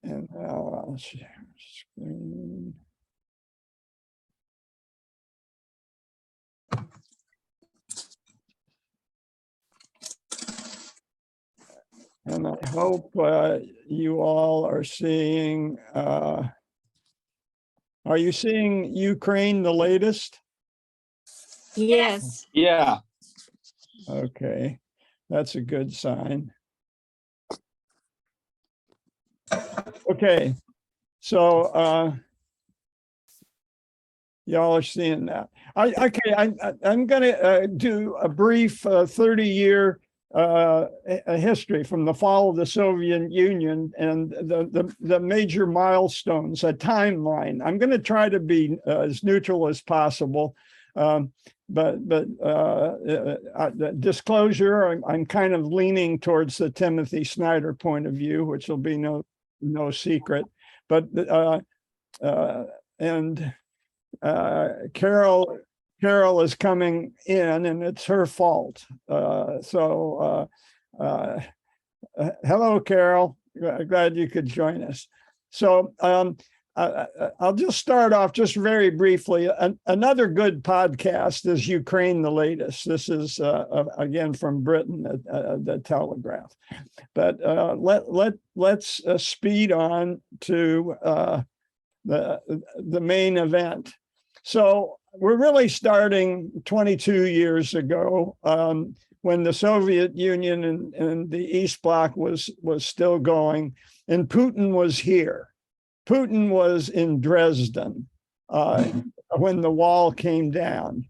And now I'll share screen. And I hope you all are seeing, are you seeing Ukraine, the latest? Yes. Yeah. Okay, that's a good sign. Okay, so y'all are seeing that. I'm going to do a brief 30-year history from the fall of the Soviet Union and the major milestones, a timeline. I'm going to try to be as neutral as possible. But disclosure, I'm kind of leaning towards the Timothy Snyder point of view, which will be no secret. But Carol is coming in, and it's her fault. Hello, Carol. Glad you could join us. So I'll just start off just very briefly. Another good podcast is Ukraine, the latest. This is again from Britain, the Telegraph. But let's speed on to the main event. So we're really starting 22 years ago when the Soviet Union and the East Bloc was still going, and Putin was here. Putin was in Dresden when the wall came down.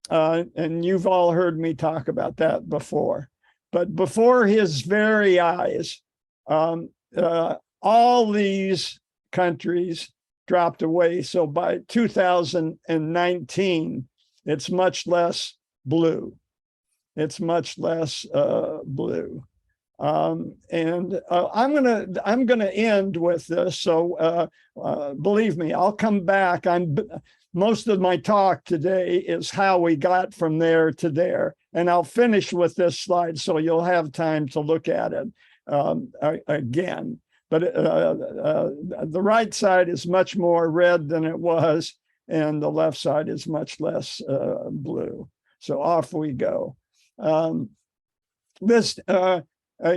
And you've all heard me talk about that before. But before his very eyes, all these countries dropped away. So by 2019, it's much less blue. It's much less blue. And I'm gonna end with this. So believe me, I'll come back. Most of my talk today is how we got from there to there, and I'll finish with this slide so you'll have time to look at it again. But the right side is much more red than it was, and the left side is much less blue. So off we go. This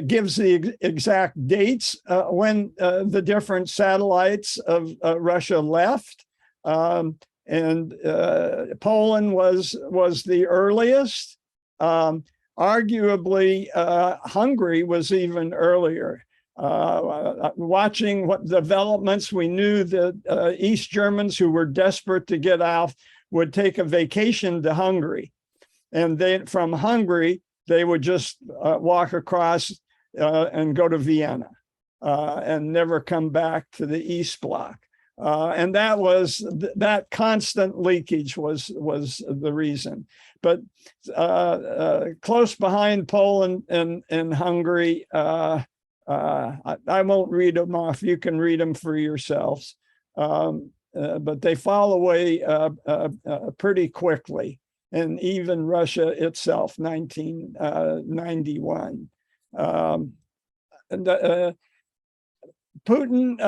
gives the exact dates when the different satellites of Russia left. And Poland was the earliest. Arguably, Hungary was even earlier. Watching what developments, we knew that East Germans who were desperate to get out would take a vacation to Hungary. And then from Hungary, they would just walk across and go to Vienna and never come back to the East Bloc. And that constant leakage was the reason. But close behind Poland and Hungary, I won't read them off. You can read them for yourselves. But they fall away pretty quickly. And even Russia itself, 1991. Putin,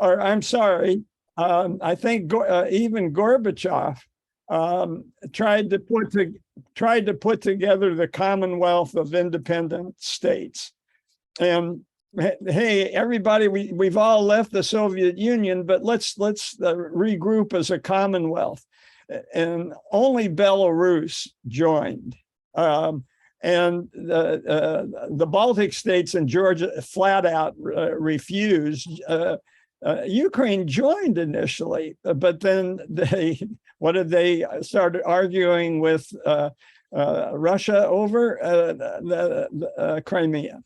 or I'm sorry, I think even Gorbachev tried to put together the Commonwealth of Independent States. And hey, everybody, we've all left the Soviet Union, but let's regroup as a Commonwealth. And only Belarus joined. And the Baltic states and Georgia flat out refused. Ukraine joined initially, but then they started arguing with Russia over the Crimea.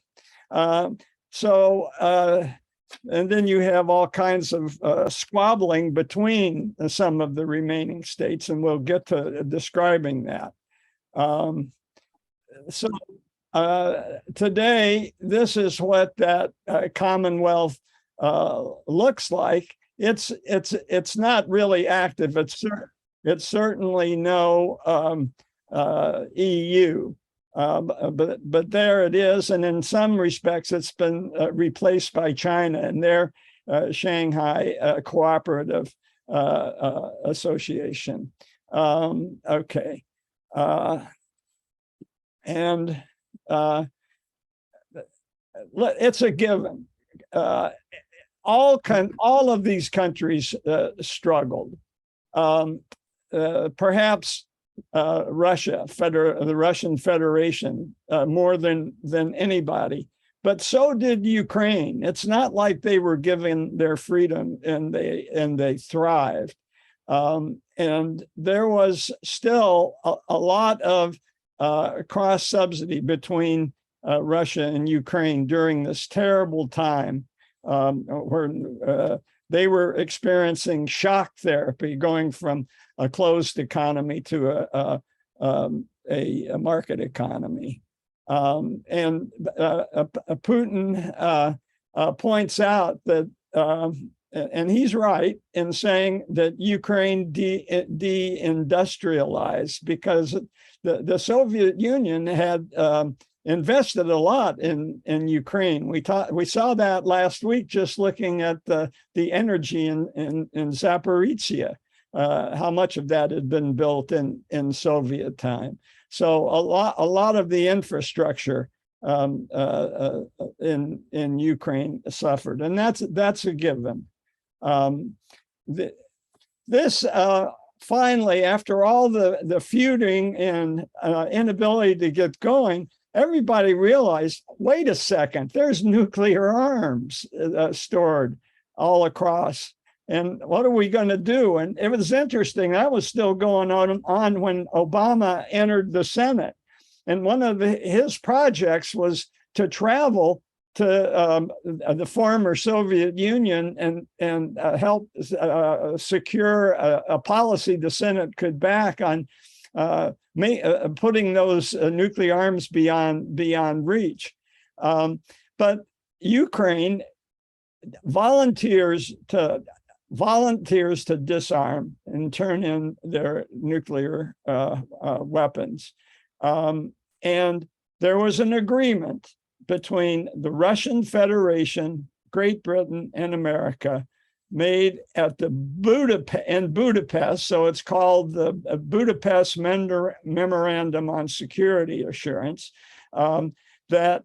And then you have all kinds of squabbling between some of the remaining states, and we'll get to describing that. Today, this is what that Commonwealth looks like. It's not really active. It's certainly no EU. But there it is, and in some respects, it's been replaced by China, and they're Shanghai Cooperative Association. Okay. And it's a given. All of these countries struggled. Perhaps Russia, the Russian Federation, more than anybody, but so did Ukraine. It's not like they were given their freedom and they thrived. And there was still a lot of cross subsidy between Russia and Ukraine during this terrible time, where they were experiencing shock therapy, going from a closed economy to a market economy. And Putin points out that, and he's right in saying that Ukraine deindustrialized because the Soviet Union had invested a lot in Ukraine. We saw that last week just looking at the energy in Zaporizhia, how much of that had been built in Soviet time. So a lot of the infrastructure in Ukraine suffered, and that's a given. This finally, after all the feuding and inability to get going, everybody realized, wait a second, there's nuclear arms stored all across. And what are we going to do? And it was interesting. That was still going on when Obama entered the Senate. And one of his projects was to travel to the former Soviet Union and help secure a policy the Senate could back on putting those nuclear arms beyond reach. But Ukraine volunteers to disarm and turn in their nuclear weapons. And there was an agreement between the Russian Federation, Great Britain, and America made at the Budapest. So it's called the Budapest Memorandum on Security Assurance, that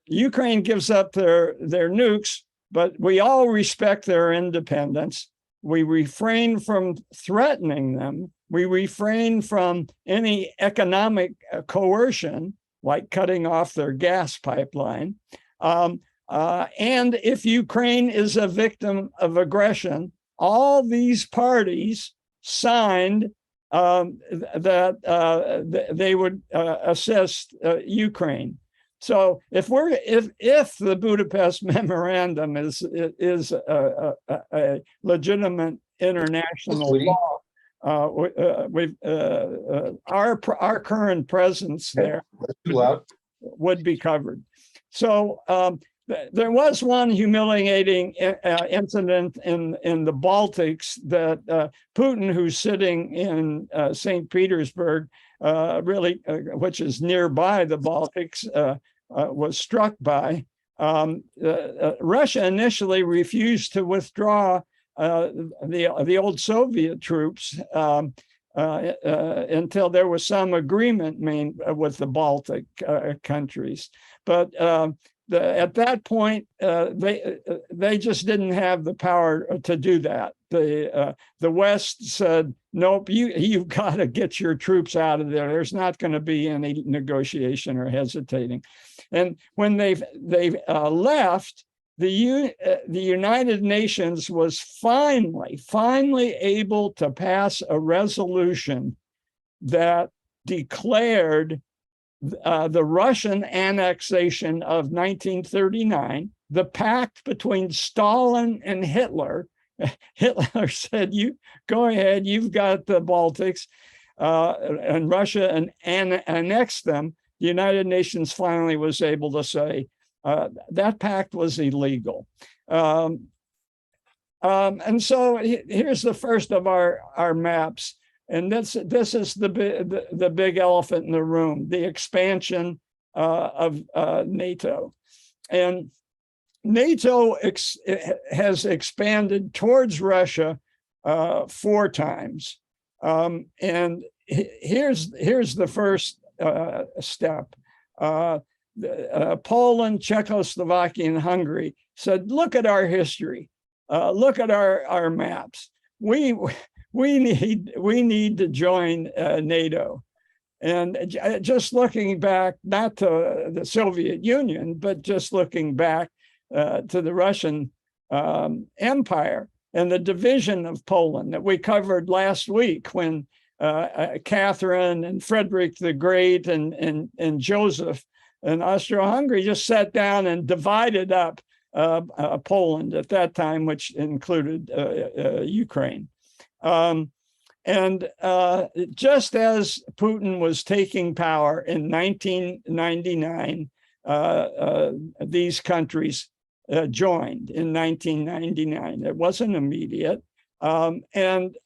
Ukraine gives up their nukes, but we all respect their independence. We refrain from threatening them. We refrain from any economic coercion, like cutting off their gas pipeline. And if Ukraine is a victim of aggression, all these parties signed that they would assist Ukraine. So if the Budapest Memorandum is a legitimate international law, our current presence there would be covered. So there was one humiliating incident in the Baltics that Putin, who's sitting in St. Petersburg, which is nearby the Baltics, was struck by. Russia initially refused to withdraw the old Soviet troops until there was some agreement made with the Baltic countries. But at that point, they just didn't have the power to do that. The West said, nope, you've got to get your troops out of there. There's not going to be any negotiation or hesitating. And when they left, the United Nations was finally able to pass a resolution that declared the Russian annexation of 1939, the pact between Stalin and Hitler. Hitler said, "You go ahead, you've got the Baltics," and Russia annexed them. The United Nations finally was able to say that pact was illegal. And so here's the first of our maps. And this is the big elephant in the room, the expansion of NATO. And NATO has expanded towards Russia 4 times. And here's the first step. Poland, Czechoslovakia, and Hungary said, look at our history. Look at our maps. We need to join NATO. And just looking back, not to the Soviet Union, but just looking back to the Russian Empire and the division of Poland that we covered last week when Catherine and Frederick the Great and Joseph and Austro-Hungary just sat down and divided up Poland at that time, which included Ukraine. And just as Putin was taking power in 1999, these countries joined in 1999. It wasn't immediate. And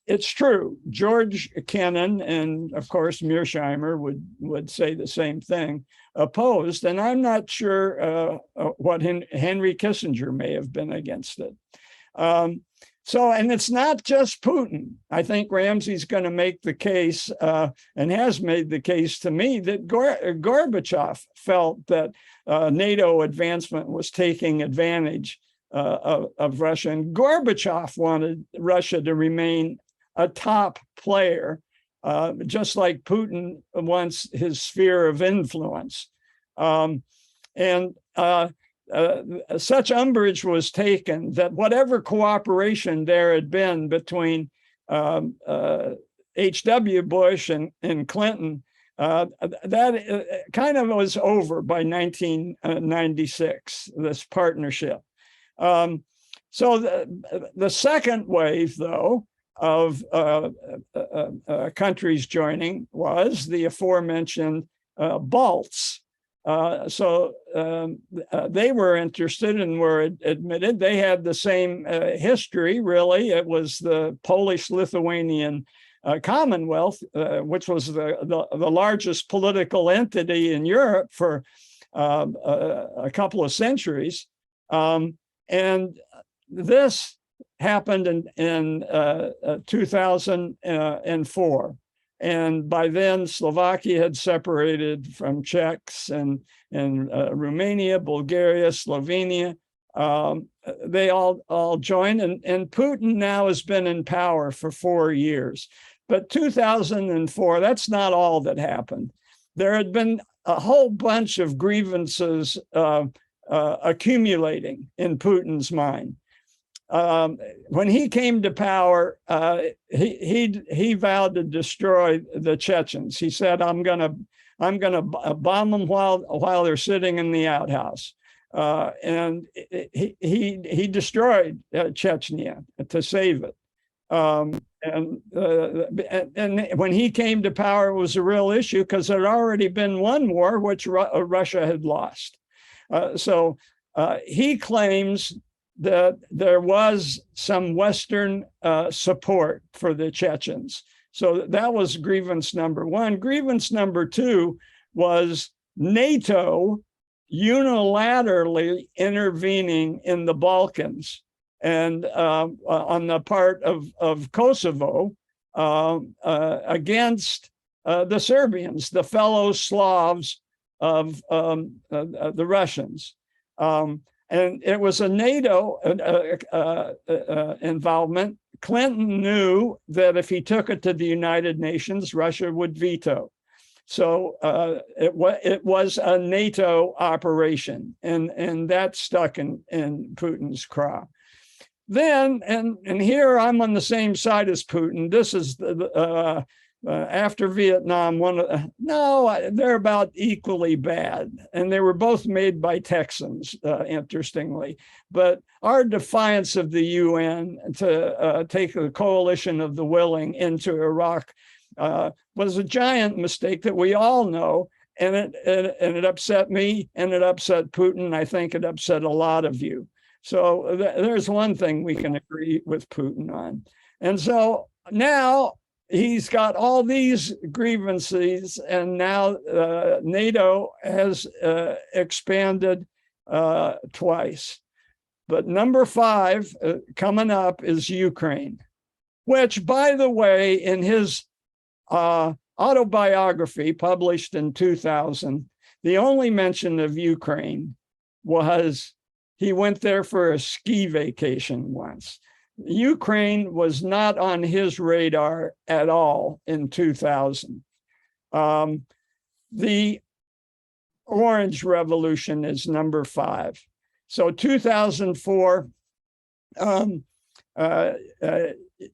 it's true. George Kennan and, of course, Mearsheimer would say the same thing, opposed. And I'm not sure what Henry Kissinger may have been against it. And it's not just Putin. I think Ramsey's going to make the case, and has made the case to me, that Gorbachev felt that NATO advancement was taking advantage of Russia. And Gorbachev wanted Russia to remain a top player, just like Putin wants his sphere of influence. Such umbrage was taken that whatever cooperation there had been between H.W. Bush and Clinton, that kind of was over by 1996, this partnership. So the second wave, though, of countries joining was the aforementioned Balts. They were interested and were admitted. They had the same history, really. It was the Polish-Lithuanian Commonwealth, which was the largest political entity in Europe for a couple of centuries. And this happened in 2004. And by then, Slovakia had separated from Czechs and Romania, Bulgaria, Slovenia. They all joined, and Putin now has been in power for 4 years. But 2004, that's not all that happened. There had been a whole bunch of grievances accumulating in Putin's mind. When he came to power, he vowed to destroy the Chechens. He said, "I'm gonna bomb them while they're sitting in the outhouse," and he destroyed Chechnya to save it. And when he came to power, it was a real issue because there had already been one war which Russia had lost. So he claims that there was some Western support for the Chechens. So that was grievance number one. Grievance number two was NATO unilaterally intervening in the Balkans and on the part of Kosovo against the Serbians, the fellow Slavs of the Russians. And it was a NATO involvement. Clinton knew that if he took it to the United Nations, Russia would veto. So it was a NATO operation, and that stuck in Putin's craw. Then, and here I'm on the same side as Putin. This is after Vietnam, they're about equally bad. And they were both made by Texans, interestingly. But our defiance of the UN to take the coalition of the willing into Iraq was a giant mistake that we all know. And it upset me, and it upset Putin. I think it upset a lot of you. So there's one thing we can agree with Putin on. And so now he's got all these grievances, and now NATO has expanded twice. But number 5 coming up is Ukraine, which, by the way, in his autobiography published in 2000, the only mention of Ukraine was he went there for a ski vacation once. Ukraine was not on his radar at all in 2000. The Orange Revolution is number 5. So 2004,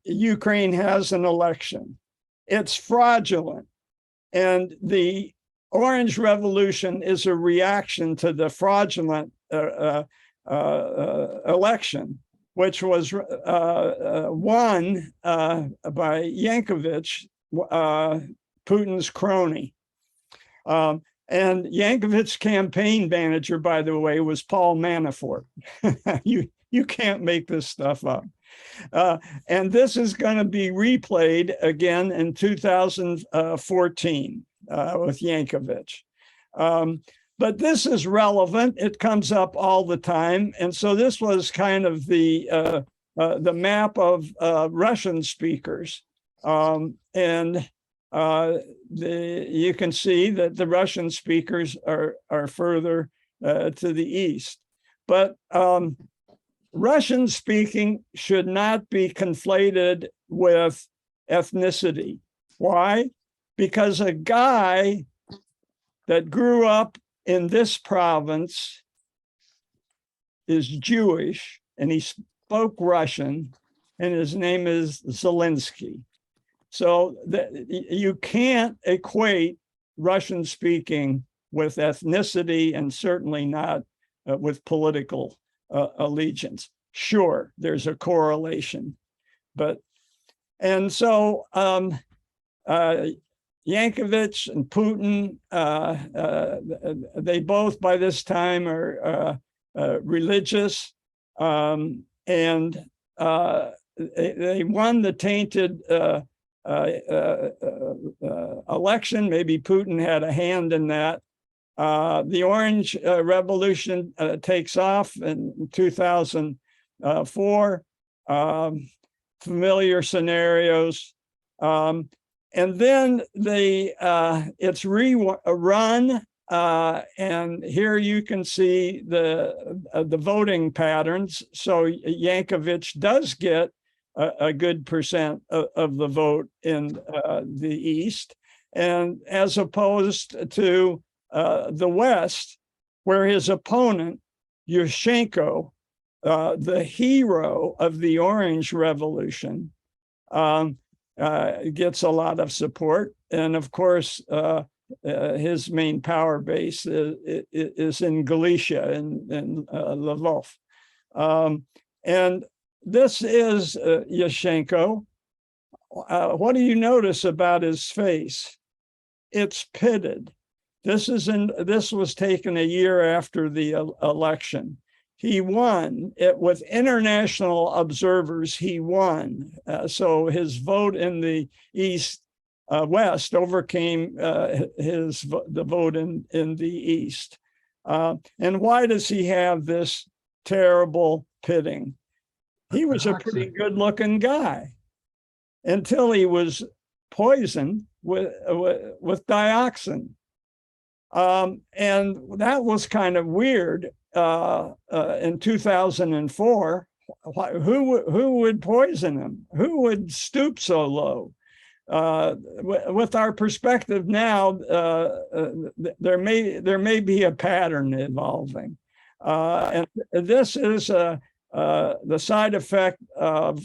Ukraine has an election. It's fraudulent. And the Orange Revolution is a reaction to the fraudulent election, which was won by Yankovic, Putin's crony. And Yankovic's campaign manager, by the way, was Paul Manafort. You can't make this stuff up. And this is going to be replayed again in 2014 with Yankovic. But this is relevant. It comes up all the time. And so this was kind of the map of Russian speakers. You can see that the Russian speakers are further to the east. But Russian speaking should not be conflated with ethnicity. Why? Because a guy that grew up in this province is Jewish and he spoke Russian, and his name is Zelensky. So you can't equate Russian speaking with ethnicity, and certainly not with political allegiance. Sure, there's a correlation, and so Yankovic and Putin, they both by this time are religious, and they won the tainted election. Maybe Putin had a hand in that. The Orange Revolution takes off in 2004. Familiar scenarios. And then it's rerun, and here you can see the voting patterns. So Yankovic does get a good percent of the vote in the East, and as opposed to the West, where his opponent, Yushchenko, the hero of the Orange Revolution, gets a lot of support. And of course, his main power base is in Galicia, in Lvov. And this is Yushchenko. What do you notice about his face? It's pitted. This was taken a year after the election. He won it with international observers. He won, so his vote in the West overcame the vote in the East. And why does he have this terrible pitting? He was a pretty good-looking guy until he was poisoned with dioxin, and that was kind of weird. In 2004, who would poison him? Who would stoop so low? With our perspective now, there may be a pattern evolving, and this is the side effect of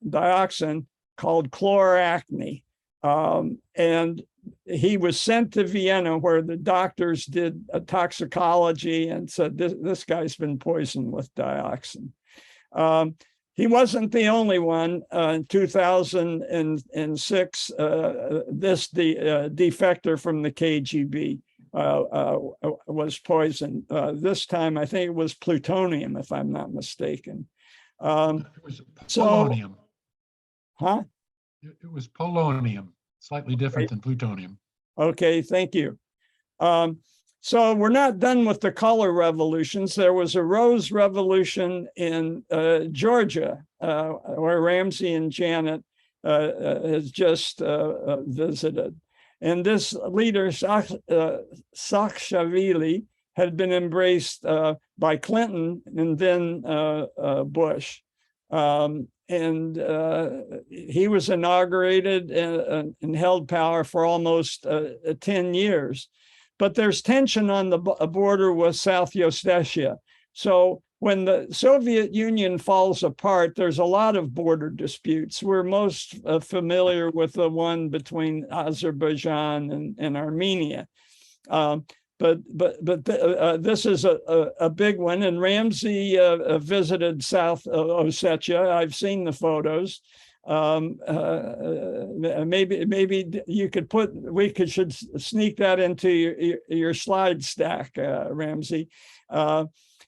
dioxin called chloracne, and he was sent to Vienna, where the doctors did a toxicology and said, this guy's been poisoned with dioxin. He wasn't the only one. In 2006, this defector from the KGB was poisoned. This time, I think it was plutonium, if I'm not mistaken. It was polonium. Huh? It was polonium. Slightly different than plutonium. Okay, thank you. So we're not done with the color revolutions. There was a rose revolution in Georgia, where Ramsey and Janet has just visited. And this leader, Saakashvili, had been embraced by Clinton and then Bush. And he was inaugurated and held power for almost 10 years. But there's tension on the border with South Ossetia. So when the Soviet Union falls apart, there's a lot of border disputes. We're most familiar with the one between Azerbaijan and Armenia. But this is a big one. And Ramsey visited South Ossetia. I've seen the photos. Maybe you could should sneak that into your slide stack, Ramsey.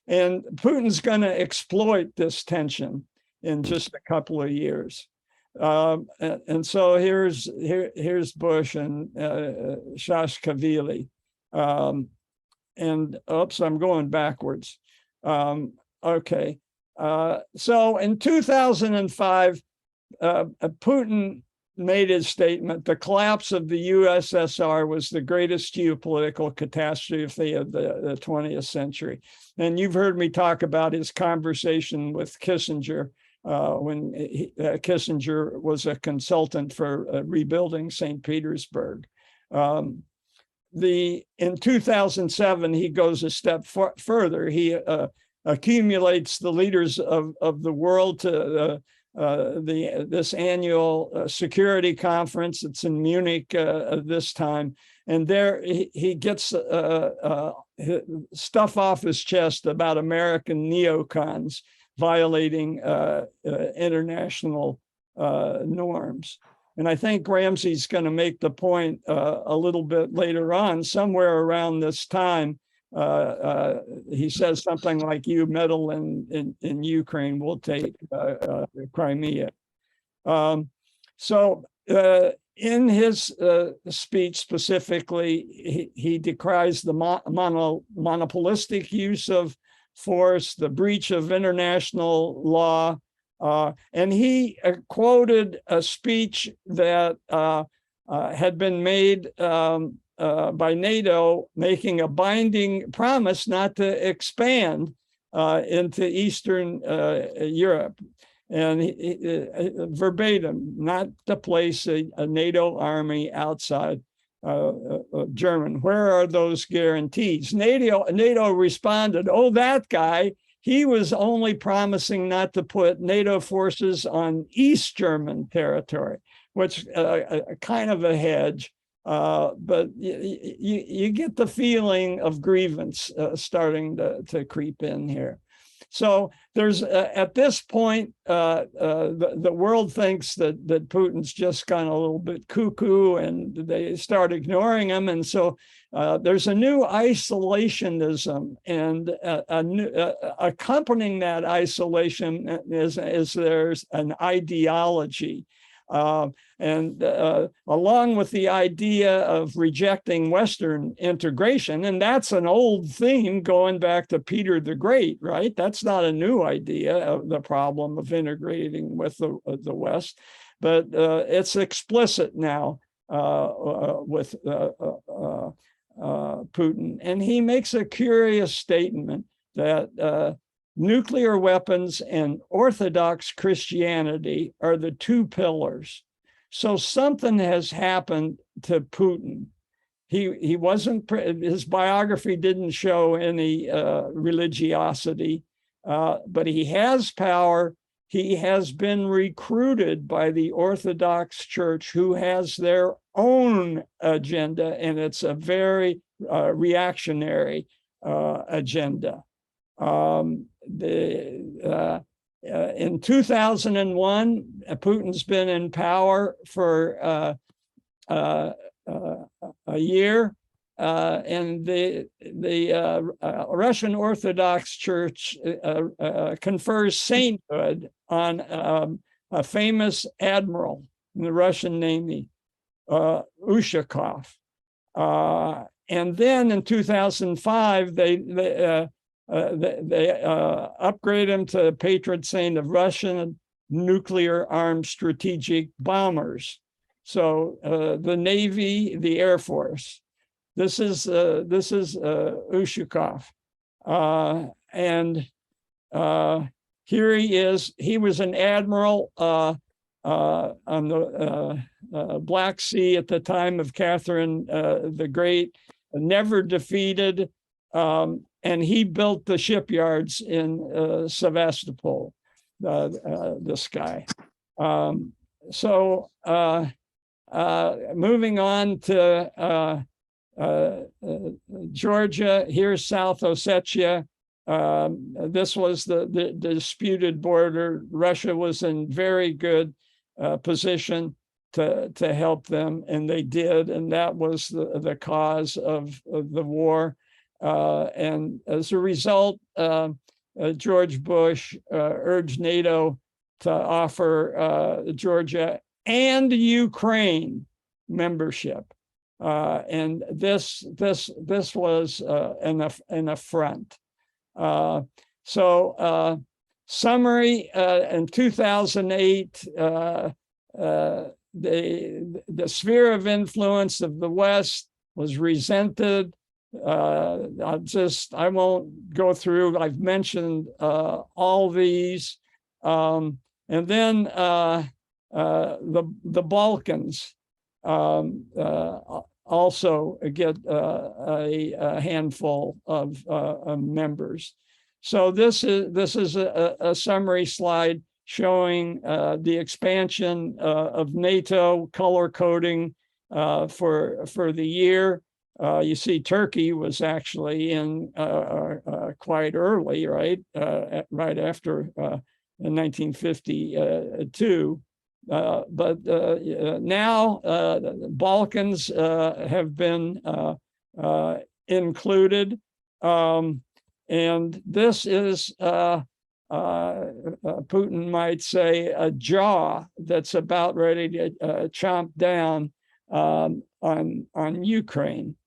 And Putin's going to exploit this tension in just a couple of years. And so here's Bush and Saakashvili. And oops, I'm going backwards. Okay. So in 2005, Putin made his statement: the collapse of the USSR was the greatest geopolitical catastrophe of the 20th century. And you've heard me talk about his conversation with Kissinger when Kissinger was a consultant for rebuilding St. Petersburg. In 2007, he goes a step further. He accumulates the leaders of the world to this annual security conference. It's in Munich this time, and there he gets stuff off his chest about American neocons violating international norms. And I think Ramsey's going to make the point a little bit later on, somewhere around this time. He says something like, "You meddle in Ukraine, we'll take Crimea." So in his speech specifically, he decries the monopolistic use of force, the breach of international law, and he quoted a speech that had been made by NATO, making a binding promise not to expand into Eastern Europe. And verbatim, not to place a NATO army outside Germany. Where are those guarantees? NATO responded, "Oh, that guy, he was only promising not to put NATO forces on East German territory," which kind of a hedge. But you get the feeling of grievance starting to creep in here. So there's at this point, the world thinks that Putin's just gone a little bit cuckoo, and they start ignoring him. And so there's a new isolationism, and accompanying that isolation is there's an ideology. And along with the idea of rejecting Western integration, and that's an old theme going back to Peter the Great, right? That's not a new idea of the problem of integrating with the West, but it's explicit now with Putin. And he makes a curious statement that nuclear weapons and Orthodox Christianity are the two pillars. So something has happened to Putin. He wasn't, his biography didn't show any religiosity, but he has power. He has been recruited by the Orthodox Church, who has their own agenda, and it's a very reactionary agenda. In 2001, Putin's been in power for a year, and the Russian Orthodox Church confers sainthood on a famous admiral in the Russian Navy, Ushakov. And then in 2005, they upgrade him to patron saint of Russian nuclear-armed strategic bombers. So the Navy, the Air Force. This is Ushakov, and here he is. He was an admiral on the Black Sea at the time of Catherine the Great, never defeated, and he built the shipyards in Sevastopol. This guy. Moving on to Georgia, here's South Ossetia. This was the disputed border. Russia was in very good position to help them, and they did, and that was the cause of the war. And as a result, George Bush urged NATO to offer Georgia and Ukraine membership, and this was an affront. Summary: in 2008, the sphere of influence of the West was resented. I won't go through. I've mentioned all these, and then the Balkans also get a handful of members. So this is a summary slide showing the expansion of NATO, color coding for the year. You see, Turkey was actually in quite early, right? Right after in 1952. But now the Balkans have been included. And this is, Putin might say, a jaw that's about ready to chomp down on Ukraine.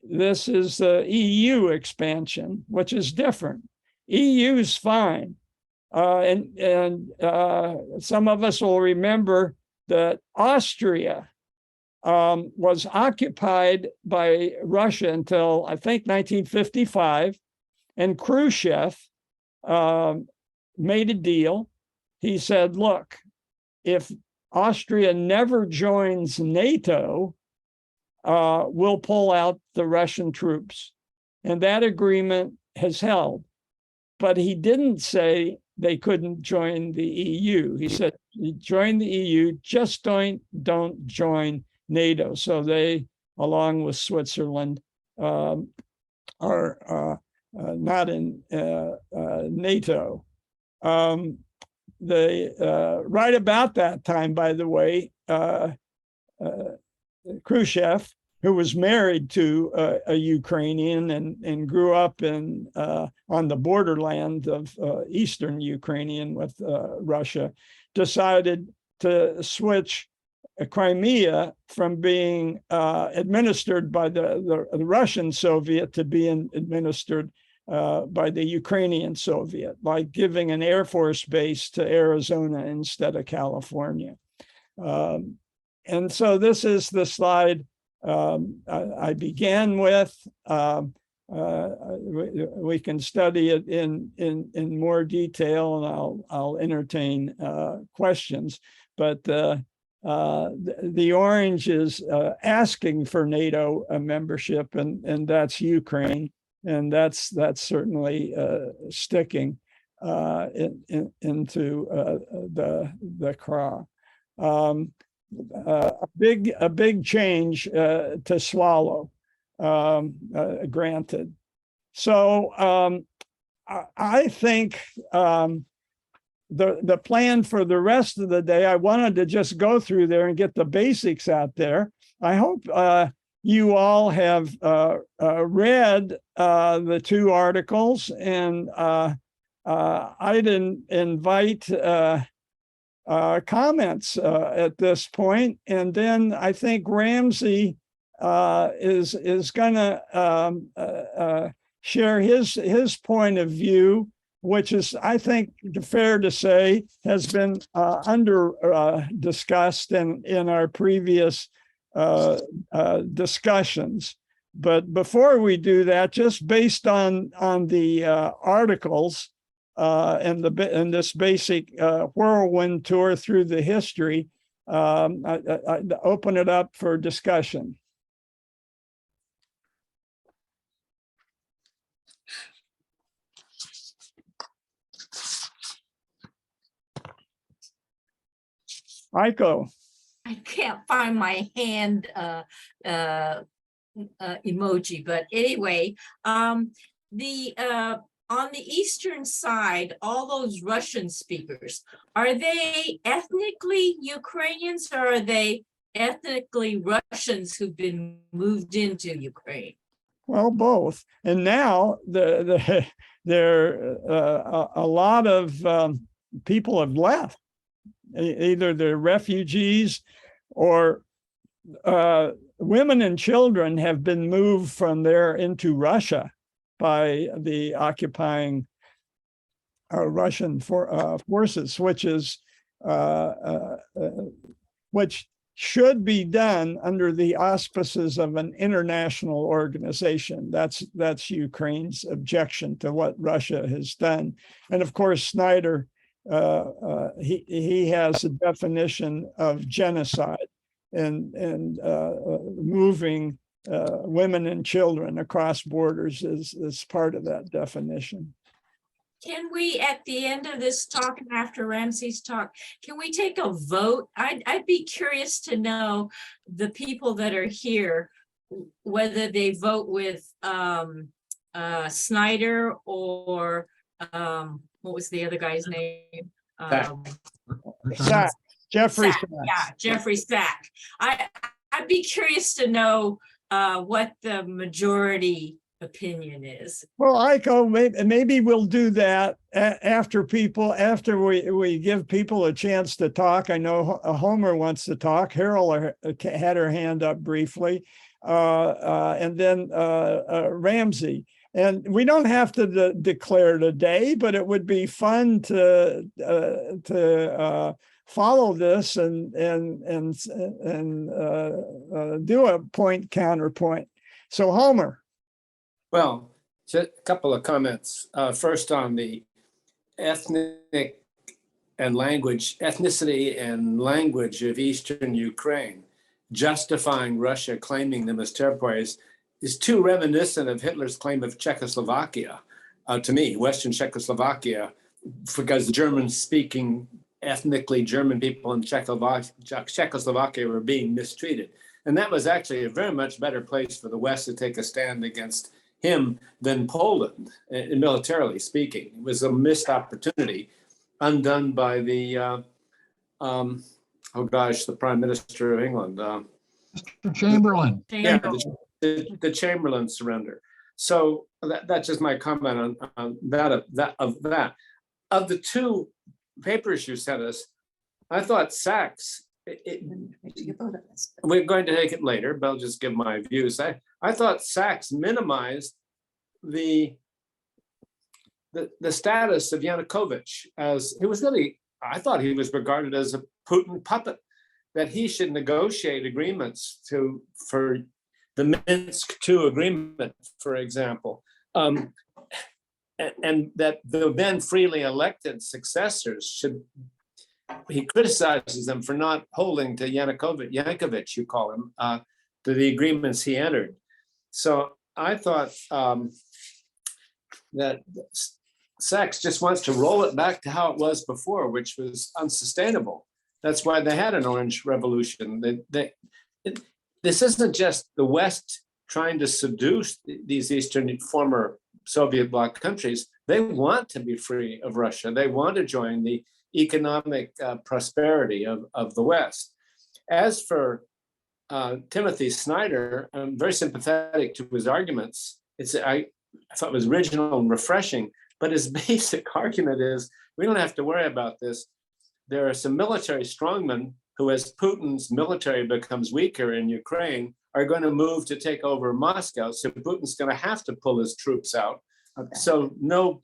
This is the EU expansion, which is different. EU's fine. And some of us will remember that Austria was occupied by Russia until, I think, 1955. And Khrushchev made a deal. He said, look, if Austria never joins NATO, we'll pull out the Russian troops. And that agreement has held. But he didn't say they couldn't join the EU. He said, join the EU, just don't join NATO. So they, along with Switzerland, are not in NATO. Right about that time, by the way, Khrushchev, who was married to a Ukrainian and grew up on the borderland of eastern Ukrainian with Russia, decided to switch Crimea from being administered by the Russian Soviet to being administered by the Ukrainian Soviet, like giving an Air Force base to Arizona instead of California. And so this is the slide I began with. We can study it in more detail, and I'll entertain questions. But the orange is asking for NATO membership, and that's Ukraine, and that's certainly sticking into the craw. A big change to swallow, granted. So I think the plan for the rest of the day, I wanted to just go through there and get the basics out there. I hope you all have read the two articles, and I'd invite comments at this point. And then I think Ramsey is going to share his point of view, which is, I think, fair to say, has been under discussed in our previous discussions. But before we do that, just based on the articles and this basic whirlwind tour through the history, I open it up for discussion. Aiko. I can't find my hand emoji, but anyway, on the eastern side, all those Russian speakers, are they ethnically Ukrainians or are they ethnically Russians who've been moved into Ukraine? Well, both. And now there a lot of people have left. Either they're refugees or women and children have been moved from there into Russia by the occupying Russian forces, which should be done under the auspices of an international organization. That's Ukraine's objection to what Russia has done. And of course, Snyder, he has a definition of genocide and moving women and children across borders is part of that definition. Can we, at the end of this talk and after Ramsey's talk, can we take a vote? I'd be curious to know the people that are here, whether they vote with Snyder or what was the other guy's name? Sachs, Jeffrey Sachs. Sachs. Yeah, Jeffrey Sachs. I'd be curious to know what the majority opinion is. Well, Aiko, maybe we'll do that after we give people a chance to talk. I know Homer wants to talk. Harold had her hand up briefly, and then Ramsey. And we don't have to declare today, but it would be fun to follow this and do a point counterpoint. So Homer. Well, just a couple of comments. First on the ethnicity and language of Eastern Ukraine, justifying Russia claiming them as territories is too reminiscent of Hitler's claim of Czechoslovakia, to me, Western Czechoslovakia, because the German-speaking, ethnically German people in Czechoslovakia were being mistreated. And that was actually a very much better place for the West to take a stand against him than Poland, militarily speaking. It was a missed opportunity, undone by the, the Prime Minister of England. Mr. Chamberlain. Yeah, the Chamberlain surrender. So that's just my comment on that. Of the two papers you sent us, I thought Sachs, we're going to take it later, but I'll just give my views. I thought Sachs minimized the status of Yanukovych as he was really, I thought he was regarded as a Putin puppet, that he should negotiate agreements for the Minsk II agreement, for example, and that the then freely elected successors should, he criticizes them for not holding to Yankovic, you call him, to the agreements he entered. So I thought that Sachs just wants to roll it back to how it was before, which was unsustainable. That's why they had an Orange Revolution. This isn't just the West trying to seduce these Eastern former Soviet bloc countries. They want to be free of Russia. They want to join the economic prosperity of the West. As for Timothy Snyder, I'm very sympathetic to his arguments. I thought it was original and refreshing, but his basic argument is we don't have to worry about this. There are some military strongmen who, as Putin's military becomes weaker in Ukraine, are going to move to take over Moscow. So Putin's going to have to pull his troops out. So no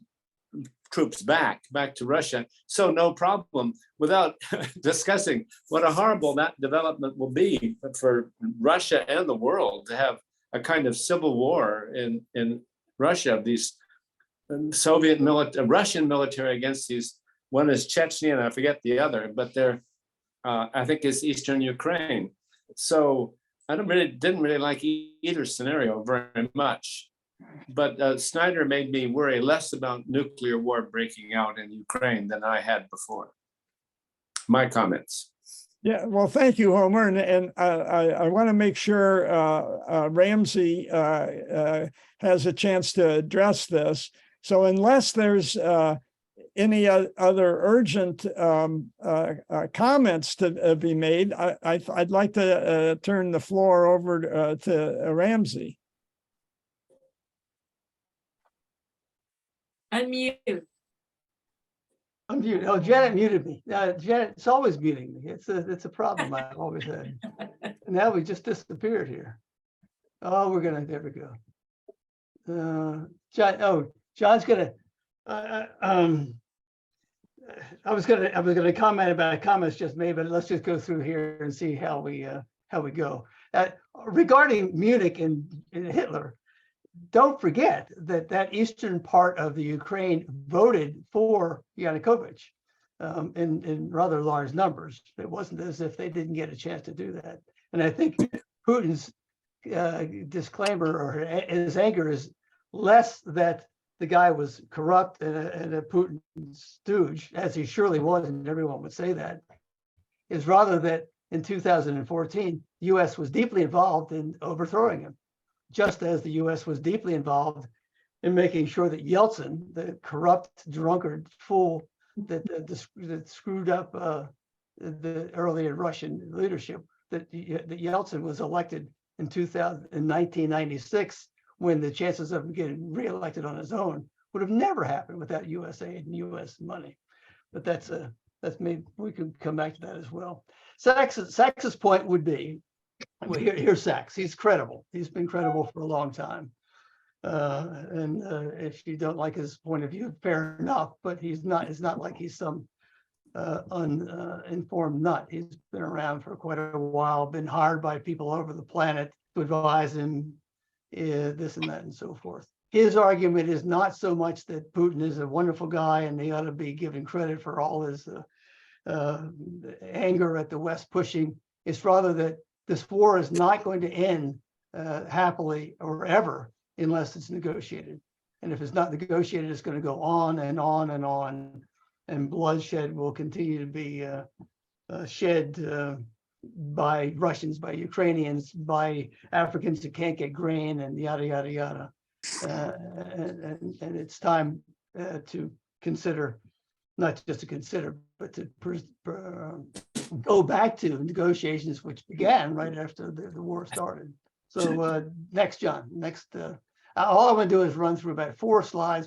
troops back to Russia. So no problem, without discussing what a horrible that development will be for Russia and the world, to have a kind of civil war in Russia, these Russian military against these, one is Chechnya and I forget the other, but they're, I think is Eastern Ukraine. So I didn't really like either scenario very much. But Snyder made me worry less about nuclear war breaking out in Ukraine than I had before. My comments. Yeah, well, thank you, Homer. And I want to make sure Ramsey has a chance to address this. So unless there's any other urgent comments to be made, I'd like to turn the floor over to Ramsey. Unmute. Unmute. Oh, Janet muted me. Janet, it's always muting me. It's a problem I've always had. Now we just disappeared here. Oh, there we go. John's gonna. I was gonna comment about comments just made, but let's just go through here and see how we go. Regarding Munich and Hitler, don't forget that eastern part of the Ukraine voted for Yanukovych in rather large numbers. It wasn't as if they didn't get a chance to do that. And I think Putin's disclaimer or his anger is less that the guy was corrupt and a Putin stooge, as he surely was, and everyone would say that, is rather that in 2014, the U.S. was deeply involved in overthrowing him, just as the U.S. was deeply involved in making sure that Yeltsin, the corrupt, drunkard fool that screwed up the earlier Russian leadership, that Yeltsin was elected in 1996, when the chances of him getting reelected on his own would have never happened without U.S. aid and U.S. money. But that's maybe we can come back to that as well. Sachs's point would be, well, here's Sachs. He's credible. He's been credible for a long time. And if you don't like his point of view, fair enough. But he's not. It's not like he's some uninformed nut. He's been around for quite a while. Been hired by people all over the planet to advise him, this and that and so forth. His argument is not so much that Putin is a wonderful guy and he ought to be given credit for all his anger at the West pushing. It's rather that this war is not going to end happily or ever unless it's negotiated. And if it's not negotiated, it's going to go on and on and on, and bloodshed will continue to be shed by Russians, by Ukrainians, by Africans that can't get grain, and yada, yada, yada. And it's time to consider, not just to consider, but to go back to negotiations which began right after the war started. So next, John, all I want to do is run through about 4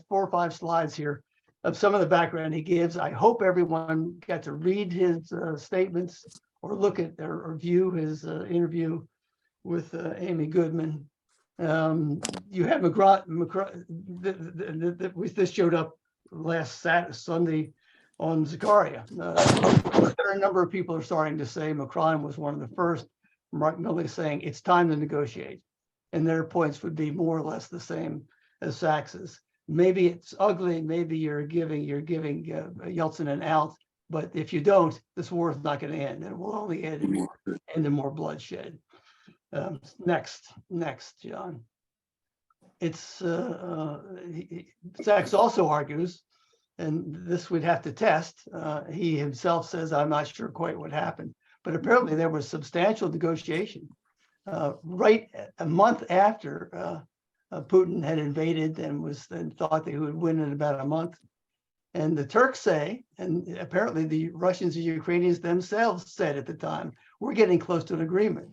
or 5 slides here of some of the background he gives. I hope everyone got to read his statements or look at or view his interview with Amy Goodman. You have this showed up last Sunday on Zakaria. There are a number of people are starting to say Macron was one of the first. Mark Milley saying it's time to negotiate, and their points would be more or less the same as Sachs's. Maybe it's ugly. Maybe you're giving Yeltsin an out. But if you don't, this war is not going to end. It will only end in more bloodshed. Next, John. It's Sachs also argues, and this we'd have to test. He himself says, I'm not sure quite what happened, but apparently there was substantial negotiation right a month after Putin had invaded and thought that he would win in about a month. And the Turks say, and apparently the Russians and Ukrainians themselves said at the time, we're getting close to an agreement.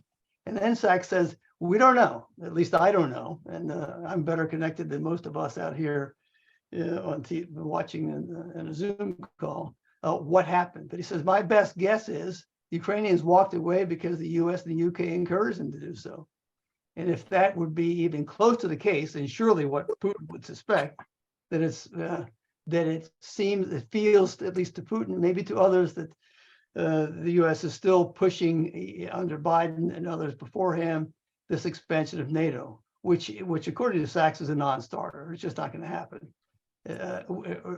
And then Sachs says, we don't know, at least I don't know. And I'm better connected than most of us out here on TV, watching in a Zoom call, what happened. But he says, my best guess is Ukrainians walked away because the US and the UK encouraged them to do so. And if that would be even close to the case, and surely what Putin would suspect, that it feels, at least to Putin, maybe to others, that the US is still pushing under Biden and others before him, this expansion of NATO, which according to Sachs is a non-starter. It's just not going to happen.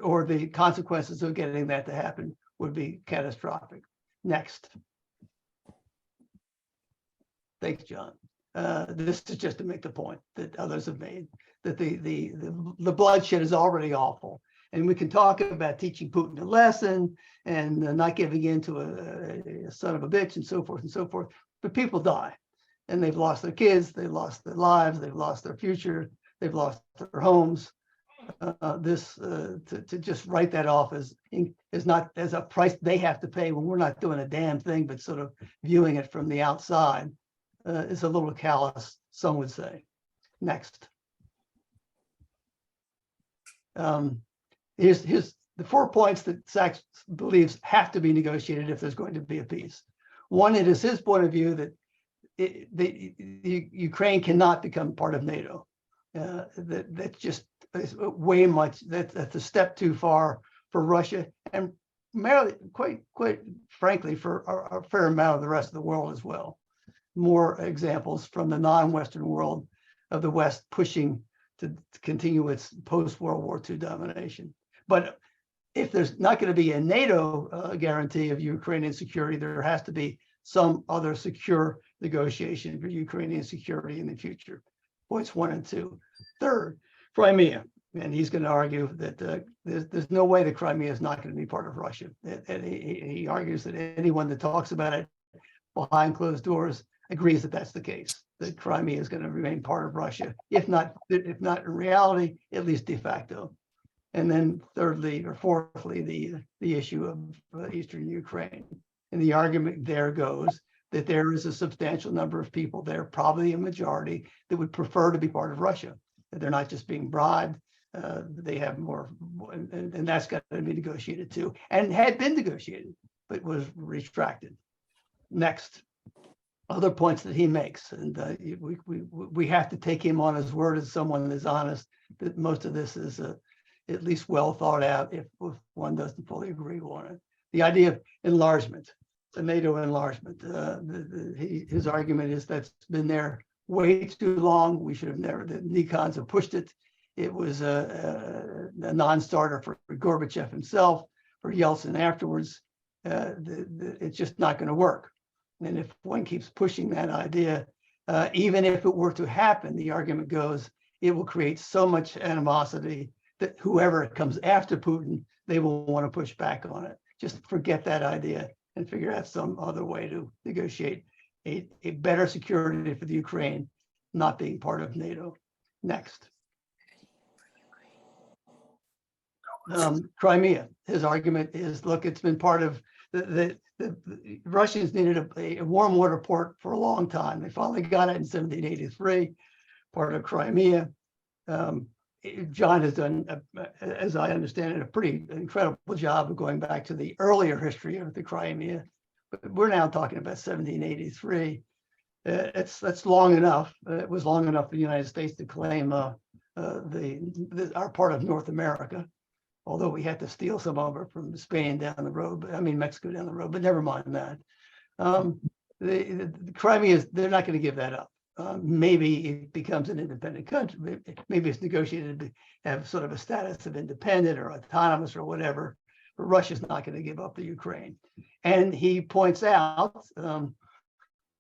Or the consequences of getting that to happen would be catastrophic. Next. Thanks, John. This is just to make the point that others have made, that the bloodshed is already awful. And we can talk about teaching Putin a lesson and not giving in to a son of a bitch and so forth and so forth. But people die, and they've lost their kids, they've lost their lives, they've lost their future, they've lost their homes. To just write that off as not as a price they have to pay when we're not doing a damn thing, but sort of viewing it from the outside is a little callous, some would say. Next. Here's the 4 points that Sachs believes have to be negotiated if there's going to be a peace. One, it is his point of view that Ukraine cannot become part of NATO. That's just way much. That's a step too far for Russia, and quite frankly, for a fair amount of the rest of the world as well. More examples from the non-Western world of the West pushing to continue its post-World War II domination. But if there's not going to be a NATO guarantee of Ukrainian security, there has to be some other secure negotiation for Ukrainian security in the future. Points 1 and 2. Third, Crimea. And he's going to argue that there's no way that Crimea is not going to be part of Russia. And he argues that anyone that talks about it behind closed doors agrees that that's the case, that Crimea is going to remain part of Russia, if not in reality, at least de facto. And then thirdly or fourthly, the issue of Eastern Ukraine. And the argument there goes that there is a substantial number of people there, probably a majority, that would prefer to be part of Russia. That they're not just being bribed, they have more, and that's got to be negotiated too, and had been negotiated, but was retracted. Next, other points that he makes, and we have to take him on his word as someone that is honest, that most of this is at least well thought out, if one doesn't fully agree on it. The idea of enlargement, the NATO enlargement, his argument is that's been there way too long. We should have never, the Nikons have pushed it. It was a non-starter for Gorbachev himself, for Yeltsin afterwards. It's just not going to work. And if one keeps pushing that idea, even if it were to happen, the argument goes, it will create so much animosity that whoever comes after Putin, they will want to push back on it. Just forget that idea and figure out some other way to negotiate a better security for the Ukraine, not being part of NATO. Next. Crimea. His argument is, look, it's been part of the Russians needed a warm water port for a long time. They finally got it in 1783, part of Crimea. John has done, as I understand it, a pretty incredible job of going back to the earlier history of the Crimea. But we're now talking about 1783. That's long enough. It was long enough for the United States to claim our part of North America, although we had to steal some of it from Spain down the road, Mexico down the road, but never mind that. The Crimea, they're not going to give that up. Maybe it becomes an independent country. Maybe it's negotiated to have sort of a status of independent or autonomous or whatever, but Russia's not going to give up the Ukraine. And he points out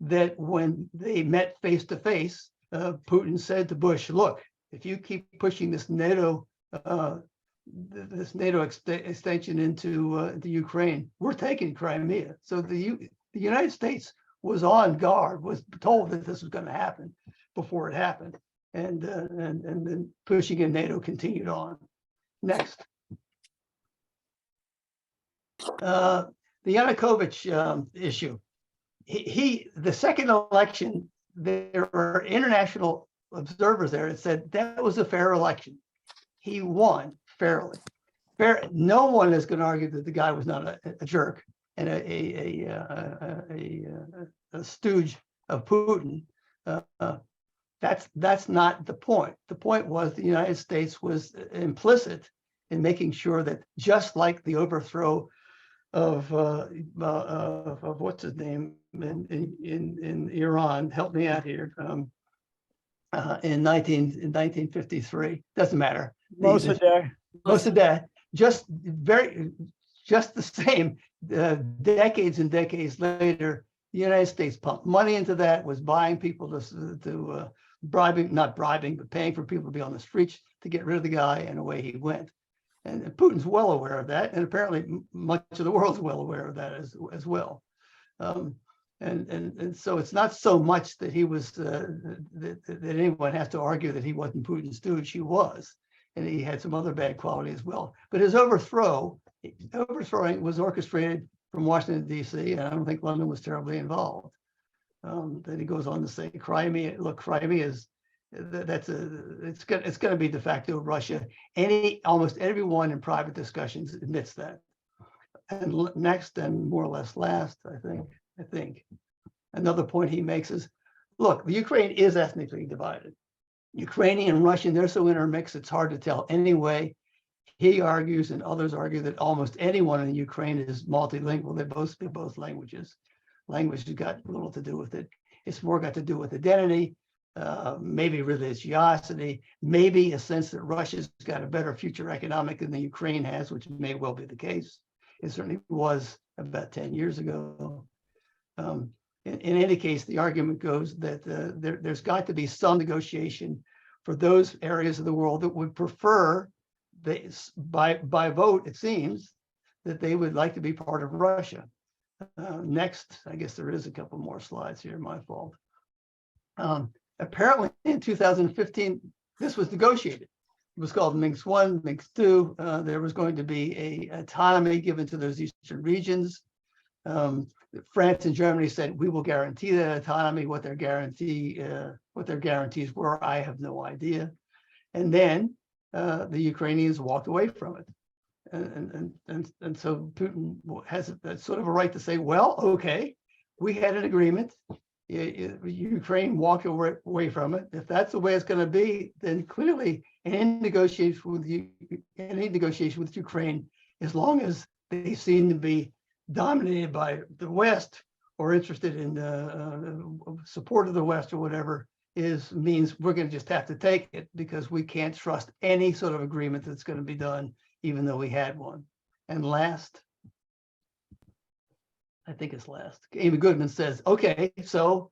that when they met face to face, Putin said to Bush, look, if you keep pushing this NATO extension into the Ukraine, we're taking Crimea. So the United States was on guard, was told that this was going to happen before it happened, and then pushing in NATO continued on. Next, the Yanukovych issue. The second election, there were international observers there that said that was a fair election. He won fairly. No one is going to argue that the guy was not a jerk. and a stooge of Putin. That's not the point. The point was the United States was implicit in making sure that, just like the overthrow of what's his name in Iran, help me out here, in 1953, doesn't matter. Mossadegh, just the same. Decades and decades later, the United States pumped money into that, was buying people to not bribing, but paying for people to be on the streets to get rid of the guy, and away he went. And Putin's well aware of that, and apparently much of the world's well aware of that as well. And so it's not so much that he was that anyone has to argue that he wasn't Putin's stooge. He was, and he had some other bad quality as well. But his overthrowing was orchestrated from Washington, D.C., and I don't think London was terribly involved. Then he goes on to say, Crimea, look, Crimea is it's going to be de facto Russia. Almost everyone in private discussions admits that. And next, and more or less last, I think another point he makes is, look, the Ukraine is ethnically divided. Ukrainian and Russian, they're so intermixed, it's hard to tell. Anyway, he argues, and others argue, that almost anyone in Ukraine is multilingual. They both speak both languages. Language has got little to do with it. It's more got to do with identity, maybe religiosity, maybe a sense that Russia's got a better future economic than the Ukraine has, which may well be the case. It certainly was about 10 years ago. In any case, the argument goes that there's got to be some negotiation for those areas of the world that would prefer, by vote, it seems, that they would like to be part of Russia. Next, I guess there is a couple more slides here, my fault. Apparently in 2015, this was negotiated. It was called Minsk I, Minsk II. There was going to be an autonomy given to those eastern regions. France and Germany said, we will guarantee that autonomy. What their guarantees were, I have no idea. And then the Ukrainians walked away from it. And so Putin has sort of a right to say, well, okay, we had an agreement. Ukraine walked away from it. If that's the way it's going to be, then clearly any negotiation with Ukraine, as long as they seem to be dominated by the West or interested in support of the West or whatever, means we're going to just have to take it, because we can't trust any sort of agreement that's going to be done, even though we had one. And last, I think it's last, Amy Goodman says, okay, so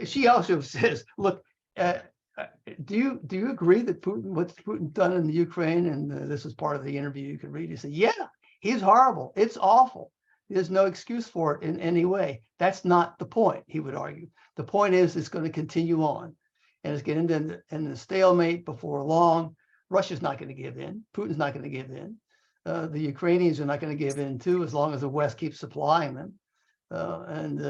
she also says, look, do you agree that what's Putin done in the Ukraine? And this is part of the interview you can read. He said, yeah, he's horrible. It's awful. There's no excuse for it in any way. That's not the point, he would argue. The point is it's going to continue on, and it's getting into a stalemate before long. Russia's not going to give in. Putin's not going to give in. The Ukrainians are not going to give in too, as long as the West keeps supplying them. And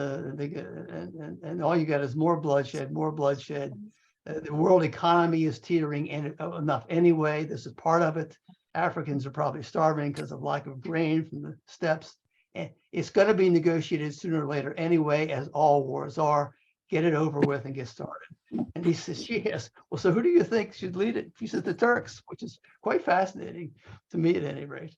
all you got is more bloodshed, more bloodshed. The world economy is teetering enough anyway. This is part of it. Africans are probably starving because of lack of grain from the steppes. And it's going to be negotiated sooner or later anyway, as all wars are. Get it over with and get started. And he says, yes. Well, so who do you think should lead it? He says the Turks, which is quite fascinating to me at any rate.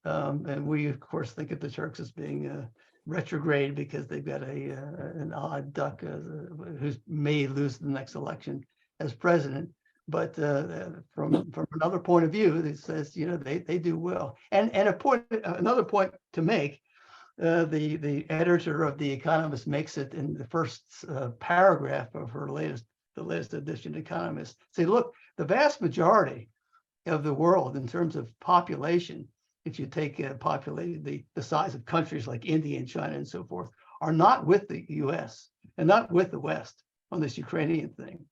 And we, of course, think of the Turks as being retrograde because they've got an odd duck who may lose the next election as president. But from another point of view, it says, they do well. And another point to make, the editor of The Economist makes it in the first paragraph of the latest edition of Economist. Say, look, the vast majority of the world in terms of population, if you take the size of countries like India and China and so forth, are not with the US and not with the West on this Ukrainian thing.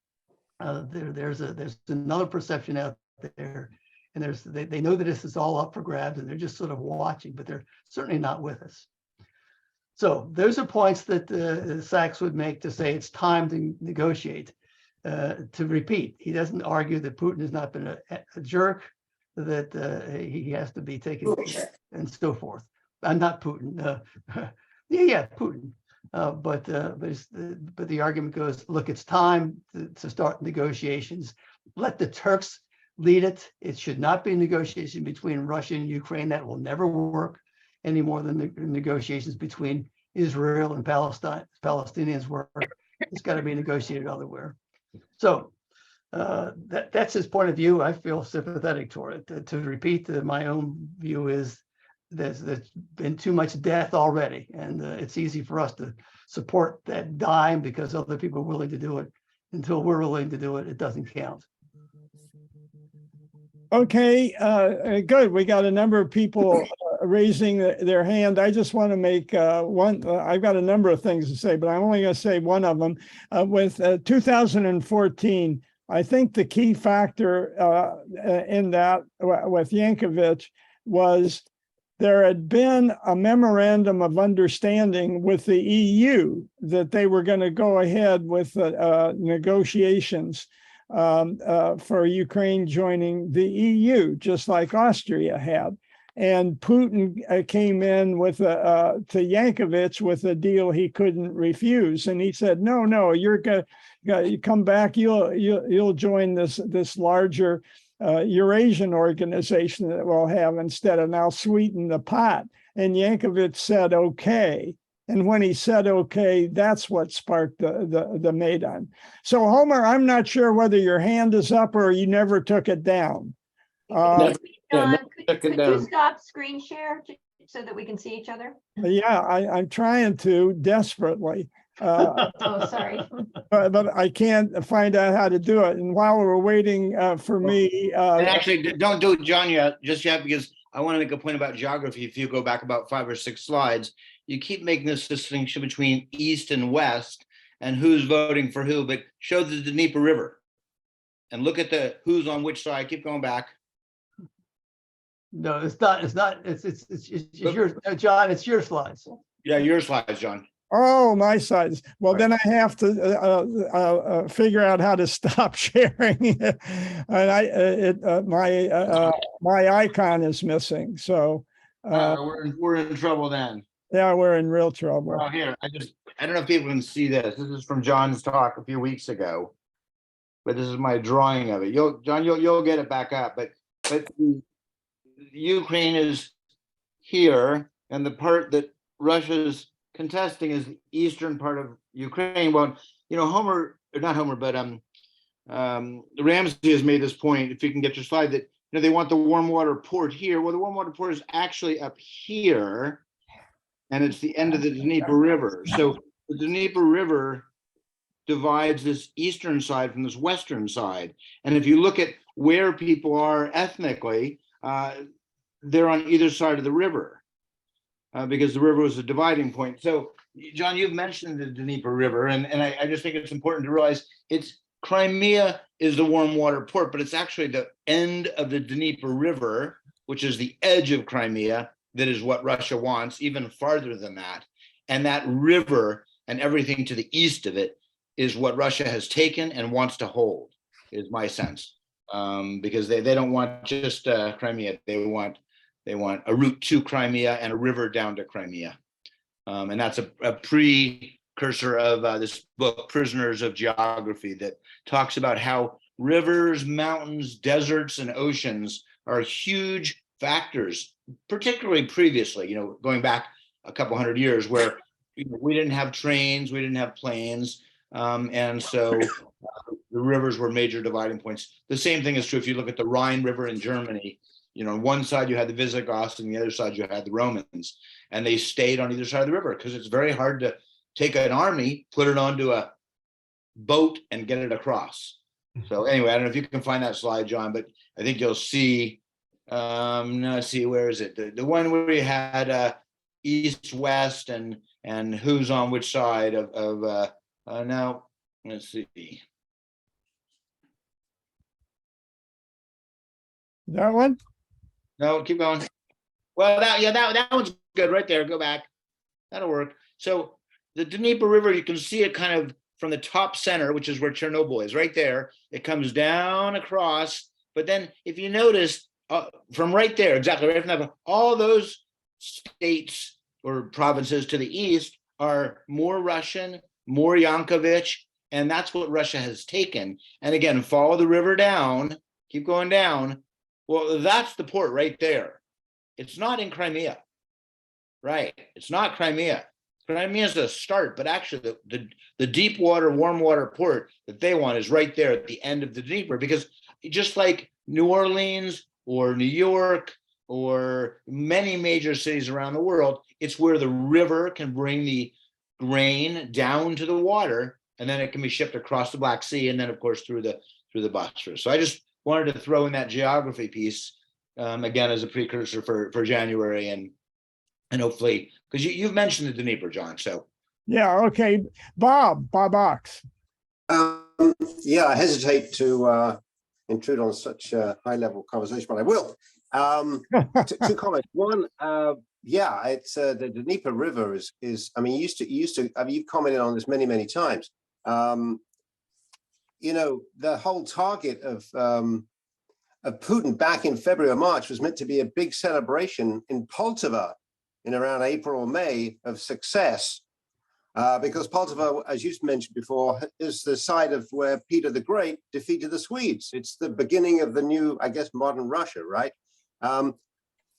There's another perception out there, and they know that this is all up for grabs, and they're just sort of watching, but they're certainly not with us. So those are points that Sachs would make to say it's time to negotiate. To repeat, he doesn't argue that Putin has not been a jerk, that he has to be taken and so forth. not Putin. Yeah, Putin. But the argument goes, look, it's time to start negotiations. Let the Turks lead it. It should not be a negotiation between Russia and Ukraine. That will never work any more than the negotiations between Israel and Palestinians work. It's got to be negotiated elsewhere. So that's his point of view. I feel sympathetic toward it. To repeat, my own view is there's been too much death already, and it's easy for us to support that dime because other people are willing to do it. Until we're willing to do it, it doesn't count. Okay, good. We got a number of people raising their hand. I just want to make one. I've got a number of things to say, but I'm only going to say one of them. With 2014, I think the key factor in that with Yankovic was there had been a memorandum of understanding with the EU that they were going to go ahead with negotiations for Ukraine joining the EU, just like Austria had. And Putin came in with to Yankovic with a deal he couldn't refuse, and he said, "No, you come back. You'll join this larger Eurasian organization that we'll have instead, and I'll sweeten the pot." And Yankovic said, "Okay." And when he said, "Okay," that's what sparked the Maidan. So Homer, I'm not sure whether your hand is up or you never took it down. Never- yeah, John, never took it could down. you stop screen share so that we can see each other? Yeah, I'm trying to desperately, Oh, sorry. but I can't find out how to do it. And while we're waiting for me, And actually, don't do it, John, just yet, because I want to make a point about geography. If you go back about 5 or 6 slides, you keep making this distinction between East and West and who's voting for who, but show the Dnieper River and look at the who's on which side. Keep going back. No, it's not. It's yours, John. It's your slides. Yeah, your slides, John. oh, my sides. Well, then I have to figure out how to stop sharing. And my icon is missing. So We're in trouble then. yeah, we're in real trouble. Well, here, I don't know if people can see this. This is from John's talk a few weeks ago, but this is my drawing of it. You'll get it back up, but Ukraine is here, and the part that Russia's contesting is the eastern part of Ukraine. Well, Ramsey has made this point, if you can get your slide, that they want the warm water port here. Well, the warm water port is actually up here, and it's the end of the Dnieper River. So the Dnieper River divides this eastern side from this western side. And if you look at where people are ethnically, they're on either side of the river because the river was a dividing point. So, John, you've mentioned the Dnieper River, and I just think it's important to realize Crimea is the warm water port, but it's actually the end of the Dnieper River, which is the edge of Crimea, that is what Russia wants, even farther than that. And that river and everything to the east of it is what Russia has taken and wants to hold, is my sense. Because they don't want just Crimea, they want a route to Crimea and a river down to Crimea. And that's a precursor of this book, Prisoners of Geography, that talks about how rivers, mountains, deserts, and oceans are huge factors, particularly previously, going back a couple hundred years, where we didn't have trains, we didn't have planes, and so the rivers were major dividing points. The same thing is true if you look at the Rhine River in Germany. On one side you had the Visigoths, and the other side you had the Romans, and they stayed on either side of the river because it's very hard to take an army, put it onto a boat, and get it across. So anyway, I don't know if you can find that slide, John, but I think you'll see. Let's see, where is it? The one where we had east, west, and who's on which side of now. Let's see. That one? No, keep going. Well, that one's good right there. Go back. That'll work. So the Dnieper River, you can see it kind of from the top center, which is where Chernobyl is, right there. It comes down across, but then if you notice from right there, exactly right from that, all those states or provinces to the east are more Russian, more Yankovich, and that's what Russia has taken. And again, follow the river down, keep going down. Well, that's the port right there. It's not in Crimea, right? It's not Crimea. Crimea is a start, but actually the deep water, warm water port that they want is right there at the end of the Dnieper, because just like New Orleans or New York or many major cities around the world, it's where the river can bring the grain down to the water, and then it can be shipped across the Black Sea, and then of course through the Bosphorus. So I just wanted to throw in that geography piece again as a precursor for January, and hopefully, because you've mentioned the Dnieper, John. So Yeah, okay. Bob Ox. Yeah, I hesitate to intrude on such a high-level conversation, but I will. Two comments. One, yeah, it's the Dnieper River is. I mean, you've commented on this many times. You know, the whole target of Putin back in February or March was meant to be a big celebration in Poltava in around April or May of success. Because Poltava, as you mentioned before, is the site of where Peter the Great defeated the Swedes. It's the beginning of the new, I guess, modern Russia, right? The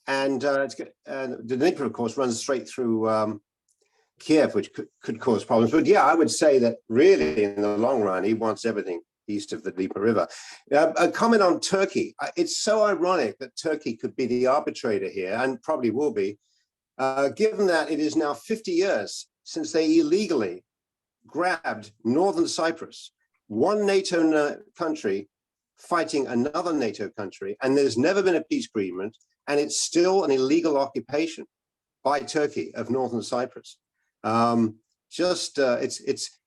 Dnieper, of course, runs straight through Kiev, which could cause problems. But yeah, I would say that really, in the long run, he wants everything east of the Dnieper River. A comment on Turkey. It's so ironic that Turkey could be the arbitrator here, and probably will be, given that it is now 50 years since they illegally grabbed northern Cyprus, one NATO country fighting another NATO country, and there's never been a peace agreement, and it's still an illegal occupation by Turkey of northern Cyprus.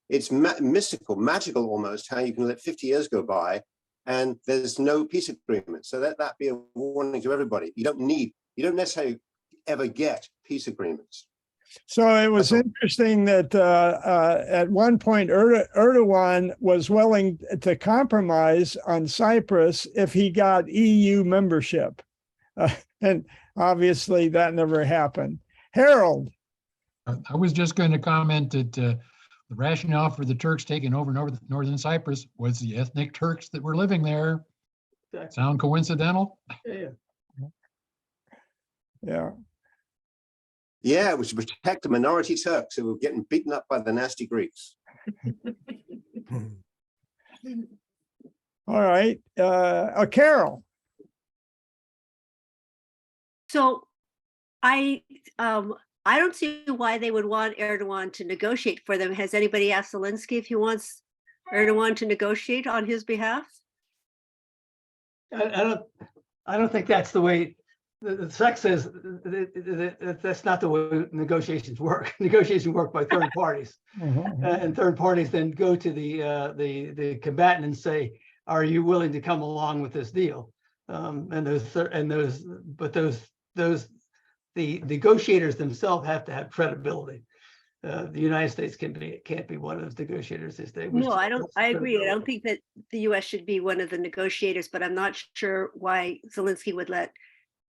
It's mystical, magical almost, how you can let 50 years go by and there's no peace agreement. So that be a warning to everybody. You don't necessarily ever get peace agreements. So it was interesting that at one point Erdogan was willing to compromise on Cyprus if he got EU membership. And obviously that never happened. Harold. I was just going to comment that the rationale for the Turks taking over northern Cyprus was the ethnic Turks that were living there. Exactly. Sound coincidental? Yeah. Yeah, it was to protect the minority Turks who were getting beaten up by the nasty Greeks. All right. Carol. So I don't see why they would want Erdogan to negotiate for them. Has anybody asked Zelensky if he wants Erdogan to negotiate on his behalf? I don't think that's the way. The Sachs says that's not the way negotiations work. Negotiations work by third parties, and third parties then go to the combatant and say, "Are you willing to come along with this deal?" The negotiators themselves have to have credibility. The United States can't be one of those negotiators these days. No, I don't. I agree. I don't think that the U.S. should be one of the negotiators, but I'm not sure why Zelensky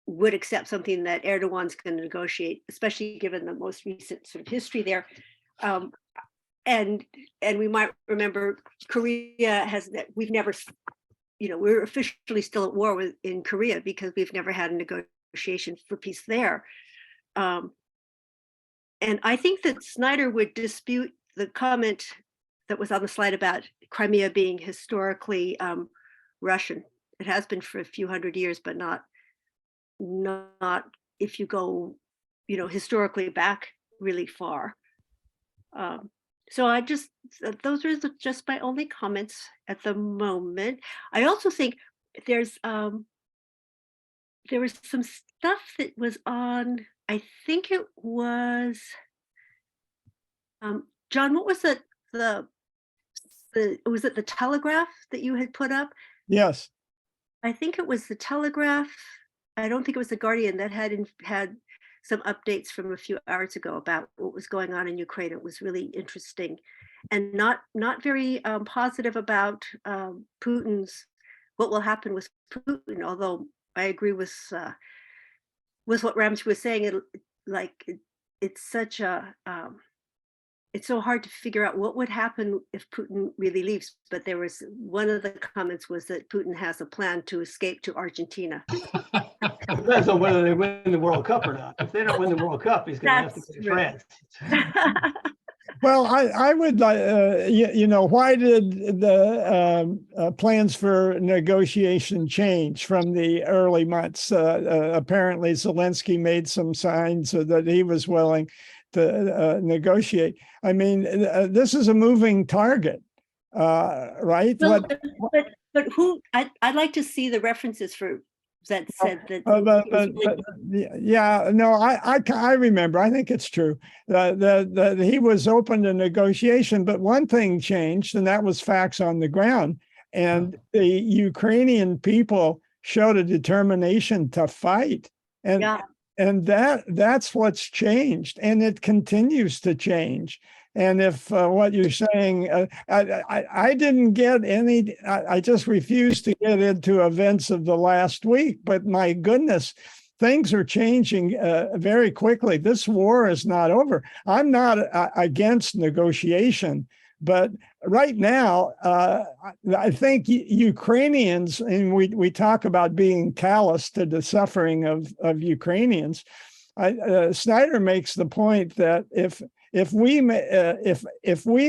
would accept something that Erdogan's going to negotiate, especially given the most recent sort of history there. And we might remember Korea we've never, we're officially still at war in Korea because we've never had a negotiation for peace there. And I think that Snyder would dispute the comment that was on the slide about Crimea being historically Russian. It has been for a few hundred years, but not if you go, historically back really far. So those are just my only comments at the moment. I also think there was some stuff that was on, I think it was, John, what was was it the Telegraph that you had put up? Yes. I think it was the Telegraph. I don't think it was the Guardian that had some updates from a few hours ago about what was going on in Ukraine. It was really interesting and not very positive about what will happen with Putin, although I agree with what Ramsey was saying. like it's such a it's so hard to figure out what would happen if Putin really leaves. But there was one of the comments was that Putin has a plan to escape to Argentina. Depends on whether they win the World Cup or not. If they don't win the World Cup, he's going to have to That's go to true. France. Well, I would like, why did the plans for negotiation change from the early months? Apparently, Zelensky made some signs that he was willing to negotiate. I mean, this is a moving target, right? Well, but who? I'd like to see the references for that said that. Yeah, no, I remember. I think it's true that he was open to negotiation, but one thing changed, and that was facts on the ground. And the Ukrainian people showed a determination to fight, and Yeah. and that's what's changed, and it continues to change. And if what you're saying, I didn't get any, I just refused to get into events of the last week, but my goodness, things are changing very quickly. This war is not over. I'm not against negotiation, but right now, I think Ukrainians, and we talk about being callous to the suffering of Ukrainians. Snyder makes the point that if we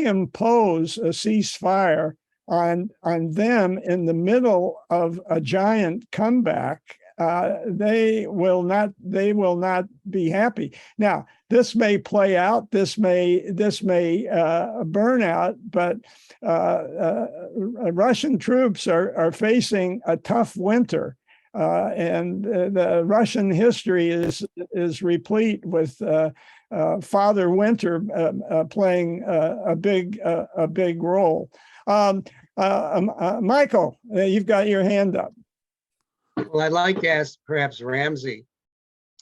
impose a ceasefire on them in the middle of a giant comeback, they will not be happy. Now, this may play out, this may burn out, but Russian troops are facing a tough winter. And the Russian history is replete with Father Winter playing a big role. Michael, you've got your hand up. Well, I'd like to ask perhaps Ramsey,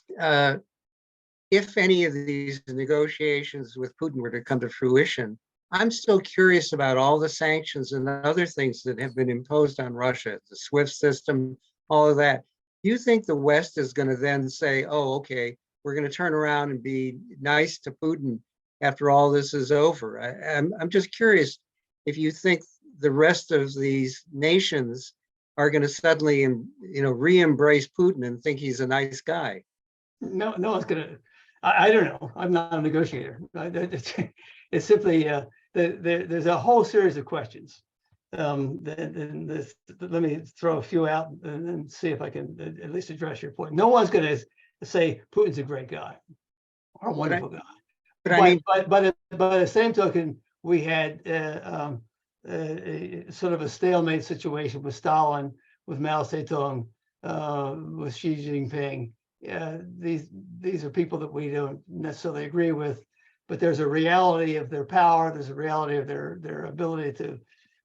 if any of these negotiations with Putin were to come to fruition, I'm still curious about all the sanctions and other things that have been imposed on Russia, the SWIFT system, all of that. Do you think the West is going to then say, oh, okay, we're going to turn around and be nice to Putin after all this is over? I'm just curious if you think the rest of these nations are going to suddenly, re-embrace Putin and think he's a nice guy. No one's going to. I don't know. I'm not a negotiator. It's simply there's a whole series of questions. Let me throw a few out and see if I can at least address your point. No one's going to say Putin's a great guy or a wonderful guy. But by the same token, we had sort of a stalemate situation with Stalin, with Mao Zedong, with Xi Jinping. These are people that we don't necessarily agree with, but there's a reality of their power. There's a reality of their ability to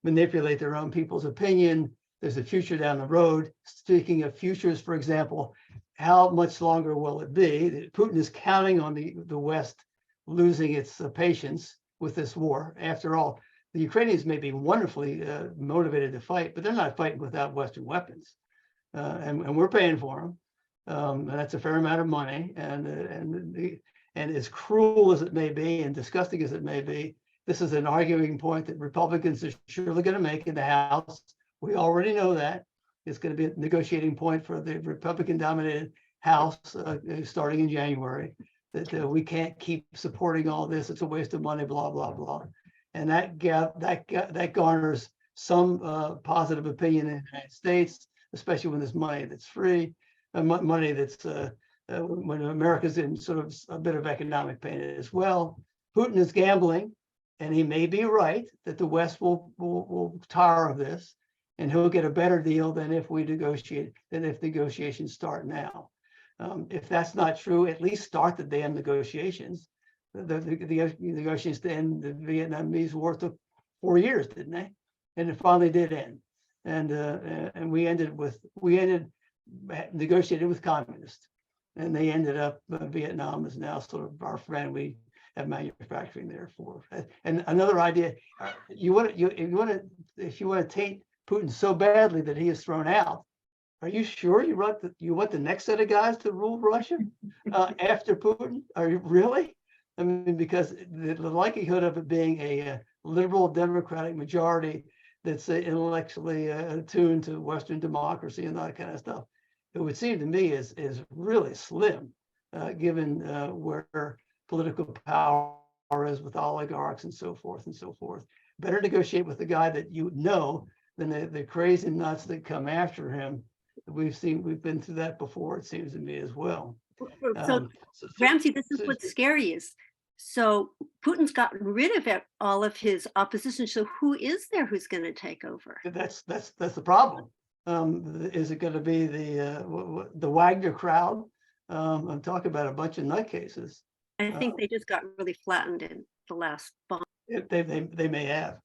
manipulate their own people's opinion. There's a future down the road. Speaking of futures, for example, how much longer will it be? Putin is counting on the West losing its patience with this war. After all, the Ukrainians may be wonderfully motivated to fight, but they're not fighting without Western weapons, and we're paying for them. And that's a fair amount of money. And as cruel as it may be and disgusting as it may be, this is an arguing point that Republicans are surely going to make in the House. We already know that. It's going to be a negotiating point for the Republican-dominated House starting in January, that we can't keep supporting all this. It's a waste of money, blah, blah, blah. And that garners some positive opinion in the United States, especially when there's money that's free, money that's when America's in sort of a bit of economic pain as well. Putin is gambling, and he may be right that the West will tire of this, and he'll get a better deal than if negotiations start now. If that's not true, at least start the damn negotiations. The negotiations to end the Vietnamese War took 4 years, didn't they? And it finally did end. And we ended negotiating with communists, and they ended up Vietnam is now sort of our friend. We have manufacturing there for. And another idea, if you want to taint Putin so badly that he is thrown out, are you sure you want the next set of guys to rule Russia after Putin? Are you really? I mean, because the likelihood of it being a liberal democratic majority that's intellectually attuned to Western democracy and that kind of stuff, it would seem to me is really slim, given where political power is with oligarchs and so forth and so forth. Better negotiate with the guy that you know than the crazy nuts that come after him. We've been through that before, it seems to me as well. So Ramsey, this is what's scary is, so Putin's gotten rid of all of his opposition. So who is there who's going to take over? That's the problem. Is it going to be the Wagner crowd? I'm talking about a bunch of nutcases. I think they just got really flattened in the last bomb. They may have.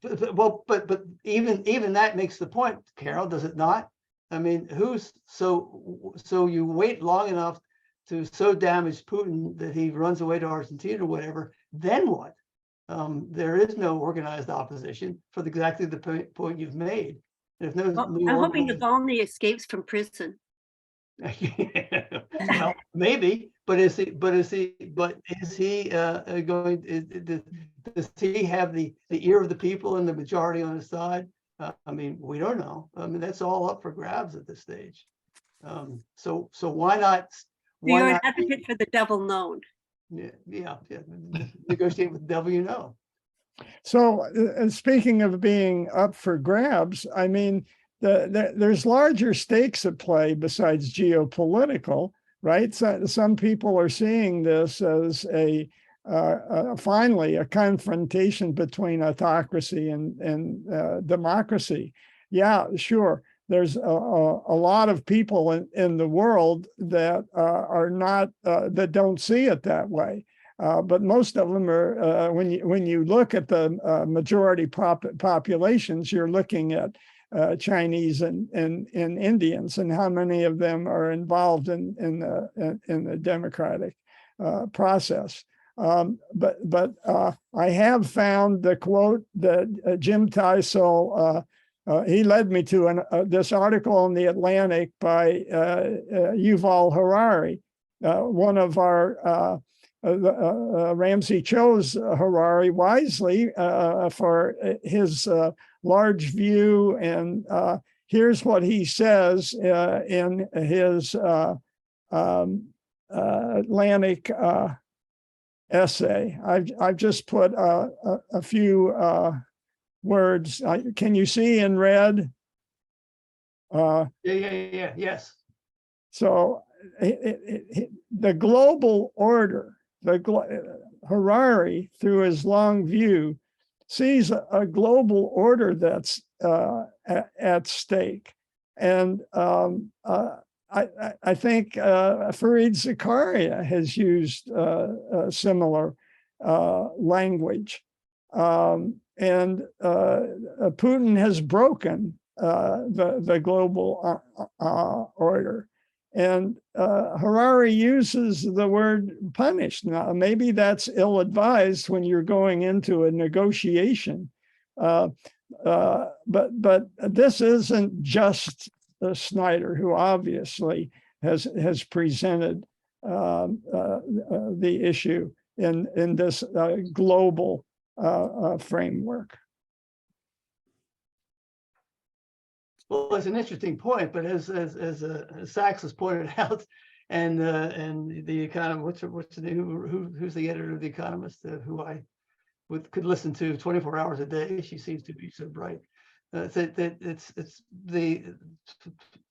But even that makes the point, Carol, does it not? I mean, so you wait long enough to so damage Putin that he runs away to Argentina or whatever, then what? There is no organized opposition for exactly the point you've made. There's no. I'm hoping Navalny escapes from prison. Well, maybe, but is he going? Does he have the ear of the people and the majority on his side? I mean, we don't know. I mean, that's all up for grabs at this stage. So why not? You're an advocate for the devil known. Yeah. Negotiate with the devil, you know. So speaking of being up for grabs, I mean, there's larger stakes at play besides geopolitical, right? So, some people are seeing this as finally a confrontation between autocracy and democracy. Yeah, sure. There's a lot of people in the world that are not that don't see it that way. But most of them are, when you look at the majority populations, you're looking at Chinese and Indians, and how many of them are involved in the democratic process. But I have found the quote that Jim Tysell, he led me to this article in the Atlantic by Yuval Harari, one of our Ramsey chose Harari wisely for his large view, and here's what he says in his Atlantic essay. I've just put a few words. Can you see in red? Yes. So the global order, Harari, through his long view, sees a global order that's at stake. And I think Fareed Zakaria has used a similar language. And Putin has broken the global order. And Harari uses the word punished. Now, maybe that's ill-advised when you're going into a negotiation. But this isn't just Snyder, who obviously has presented the issue in this global framework. Well, it's an interesting point, but as Sachs has pointed out, and the economist, what's the name? Who's the editor of the Economist? Who I could listen to 24 hours a day. She seems to be so bright. That it's the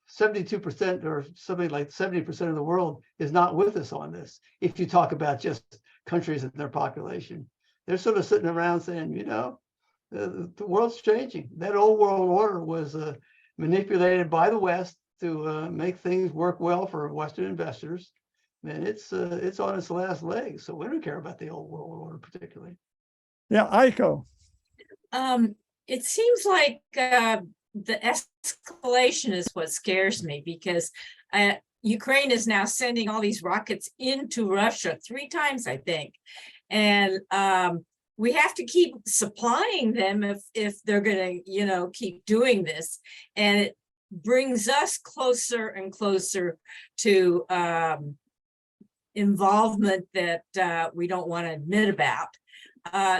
72% or something like 70% of the world is not with us on this. If you talk about just countries and their population, they're sort of sitting around saying, you know, the world's changing. That old world order was manipulated by the West to make things work well for Western investors, and it's on its last legs. So we don't care about the old world order particularly. Yeah, Aiko. It seems like the escalation is what scares me, because Ukraine is now sending all these rockets into Russia 3 times, I think, and we have to keep supplying them if they're going to, keep doing this. And brings us closer and closer to involvement that we don't want to admit about.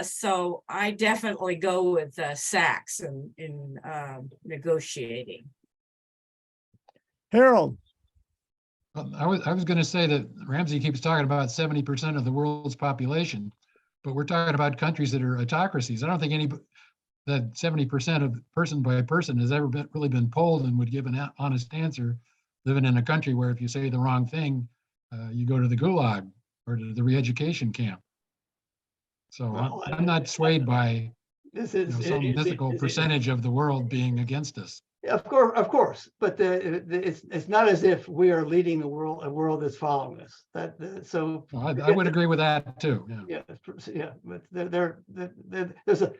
So I definitely go with Sachs in negotiating. Harold, I was going to say that Ramsey keeps talking about 70% of the world's population, but we're talking about countries that are autocracies. I don't think that 70% of person by person has ever really been polled and would give an honest answer, living in a country where if you say the wrong thing, you go to the gulag or to the re-education camp. So Well, I'm not swayed by This you know, some mythical percentage of the world being against us. Of course, but it's not as if we are leading a world that's following us. So Well, I would agree with that too. Yeah. yeah. But there's a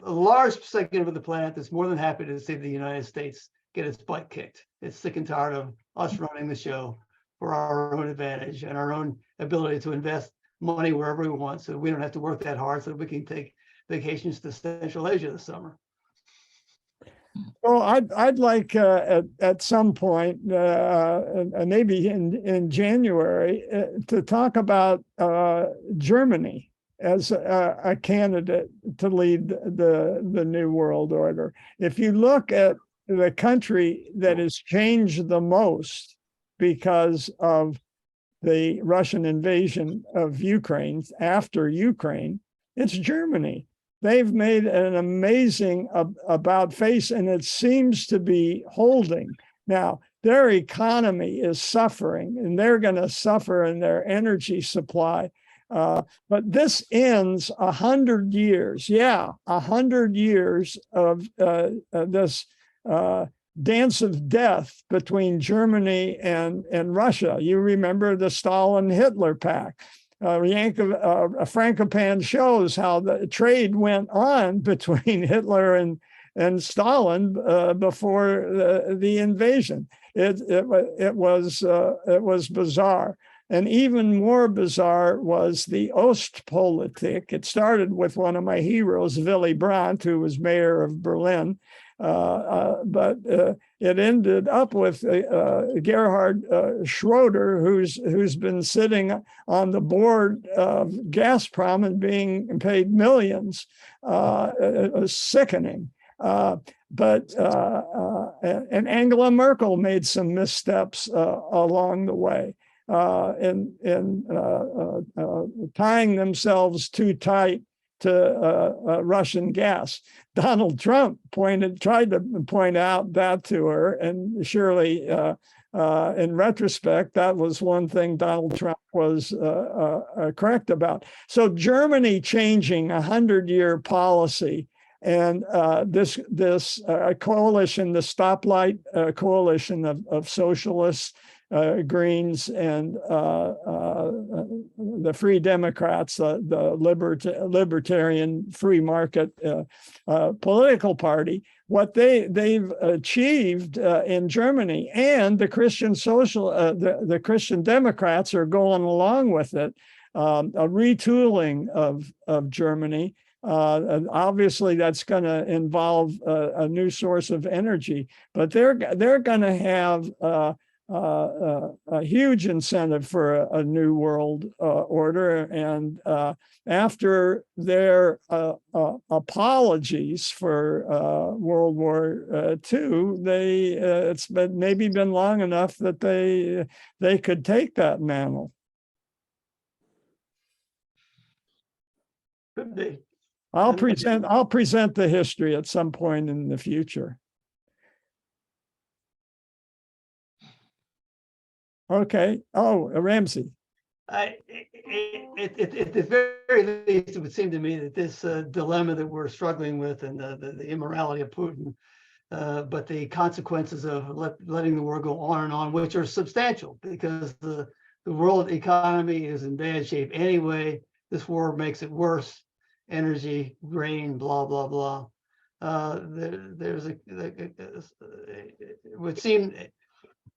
large segment of the planet that's more than happy to see the United States get its butt kicked. It's sick and tired of us running the show for our own advantage and our own ability to invest money wherever we want, so we don't have to work that hard, so we can take vacations to Central Asia this summer. well, I'd like at some point, maybe in January, to talk about Germany as a candidate to lead the New World Order. If you look at the country that has changed the most because of the Russian invasion of Ukraine after Ukraine, it's Germany. They've made an amazing about face, and it seems to be holding. Now, their economy is suffering, and they're going to suffer in their energy supply. But this ends 100 years. Yeah, 100 years of this dance of death between Germany and Russia. You remember the Stalin-Hitler pact. Frankopan shows how the trade went on between Hitler and Stalin before the invasion. It was bizarre. And even more bizarre was the Ostpolitik. It started with one of my heroes, Willy Brandt, who was mayor of Berlin. But it ended up with Gerhard Schroeder, who's been sitting on the board of Gazprom and being paid millions. It was sickening. But Angela Merkel made some missteps along the way in tying themselves too tight to Russian gas. Donald Trump tried to point out that to her, and surely in retrospect, that was one thing Donald Trump was correct about. So Germany changing 100-year policy, and this coalition, the Stoplight coalition of socialists, Greens, and the Free Democrats, the libertarian free market political party, what they've achieved in Germany, and the Christian the Christian Democrats are going along with it, a retooling of Germany. Obviously, that's going to involve a new source of energy, but they're going to have a huge incentive for a new world order. And after their apologies for World War II, it's maybe been long enough that they could take that mantle. Could be. I'll present the history at some point in the future. Okay. Oh, Ramsey. At the very least, it would seem to me that this dilemma that we're struggling with, and the immorality of Putin, but the consequences of letting the war go on and on, which are substantial, because the world economy is in bad shape anyway. This war makes it worse. Energy, grain, blah, blah, blah. It would seem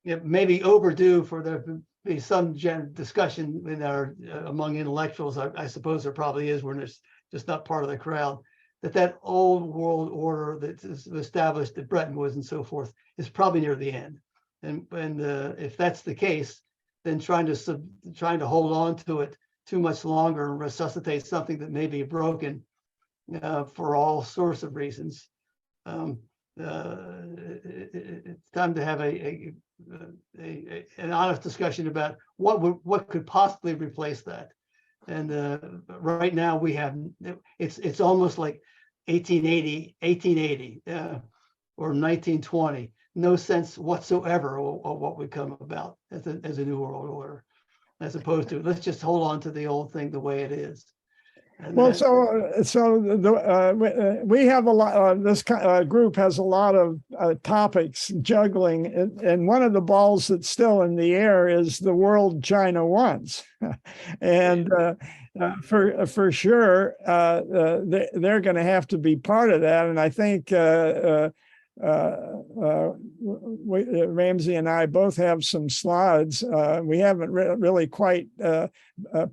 maybe overdue for there to be some discussion in among intellectuals. I suppose there probably is, when there's just not part of the crowd, that old world order that is established at Bretton Woods and so forth is probably near the end. And if that's the case, then trying to hold on to it too much longer and resuscitate something that may be broken for all sorts of reasons. It's time to have an honest discussion about what could possibly replace that. And right now we have, it's almost like 1880 or 1920. No sense whatsoever of what would come about as a new world order, as opposed to let's just hold on to the old thing the way it is. And Well, that- we have a lot. This group has a lot of topics juggling, and one of the balls that's still in the air is the world China wants, and for sure they're going to have to be part of that. And I think Ramsey and I both have some slides. We haven't really quite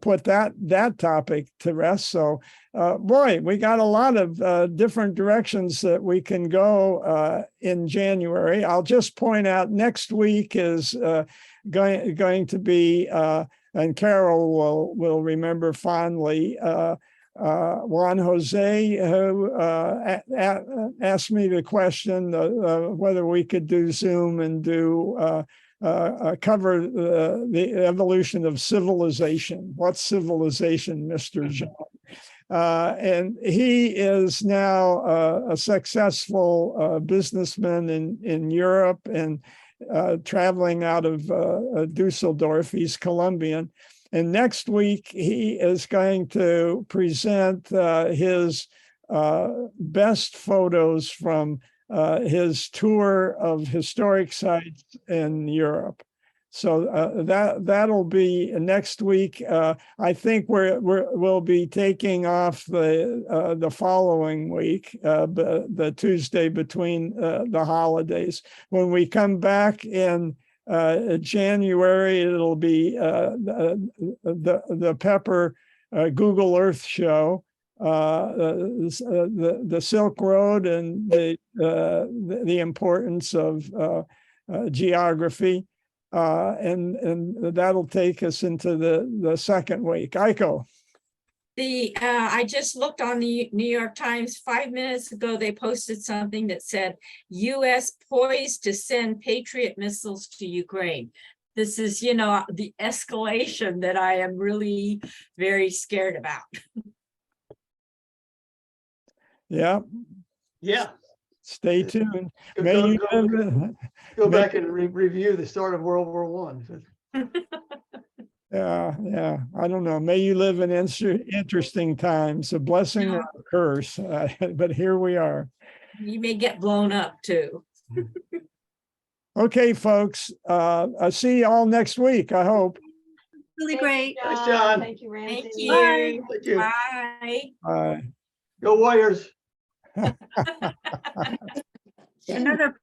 put that topic to rest. So, boy, we got a lot of different directions that we can go in January. I'll just point out next week is going to be, and Carol will remember fondly, Juan Jose, who asked me the question whether we could do Zoom and do cover the evolution of civilization. What's civilization, Mr. John? And he is now a successful businessman in Europe and traveling out of Dusseldorf. He's Colombian. And next week, he is going to present his best photos from his tour of historic sites in Europe. So that'll be next week. I think we'll be taking off the following week, the Tuesday between the holidays. When we come back in January, it'll be the Pepper Google Earth show, the Silk Road and the importance of geography, and that'll take us into the second week. Aiko. I just looked on the New York Times 5 minutes ago. They posted something that said U.S. poised to send Patriot missiles to Ukraine. This is, the escalation that I am really very scared about. Yeah. Yeah. Stay tuned. Go- May go- you go- live, Go back and review the start of World War I. yeah. I don't know. May you live in interesting times, a blessing or a curse. But here we are. You may get blown up too. Okay, folks. I'll see you all next week, I hope. Really Thank you, great. Thanks, John. Thank you, Ramsey. Thank you. Thank you. Bye. Bye. Go Warriors. Another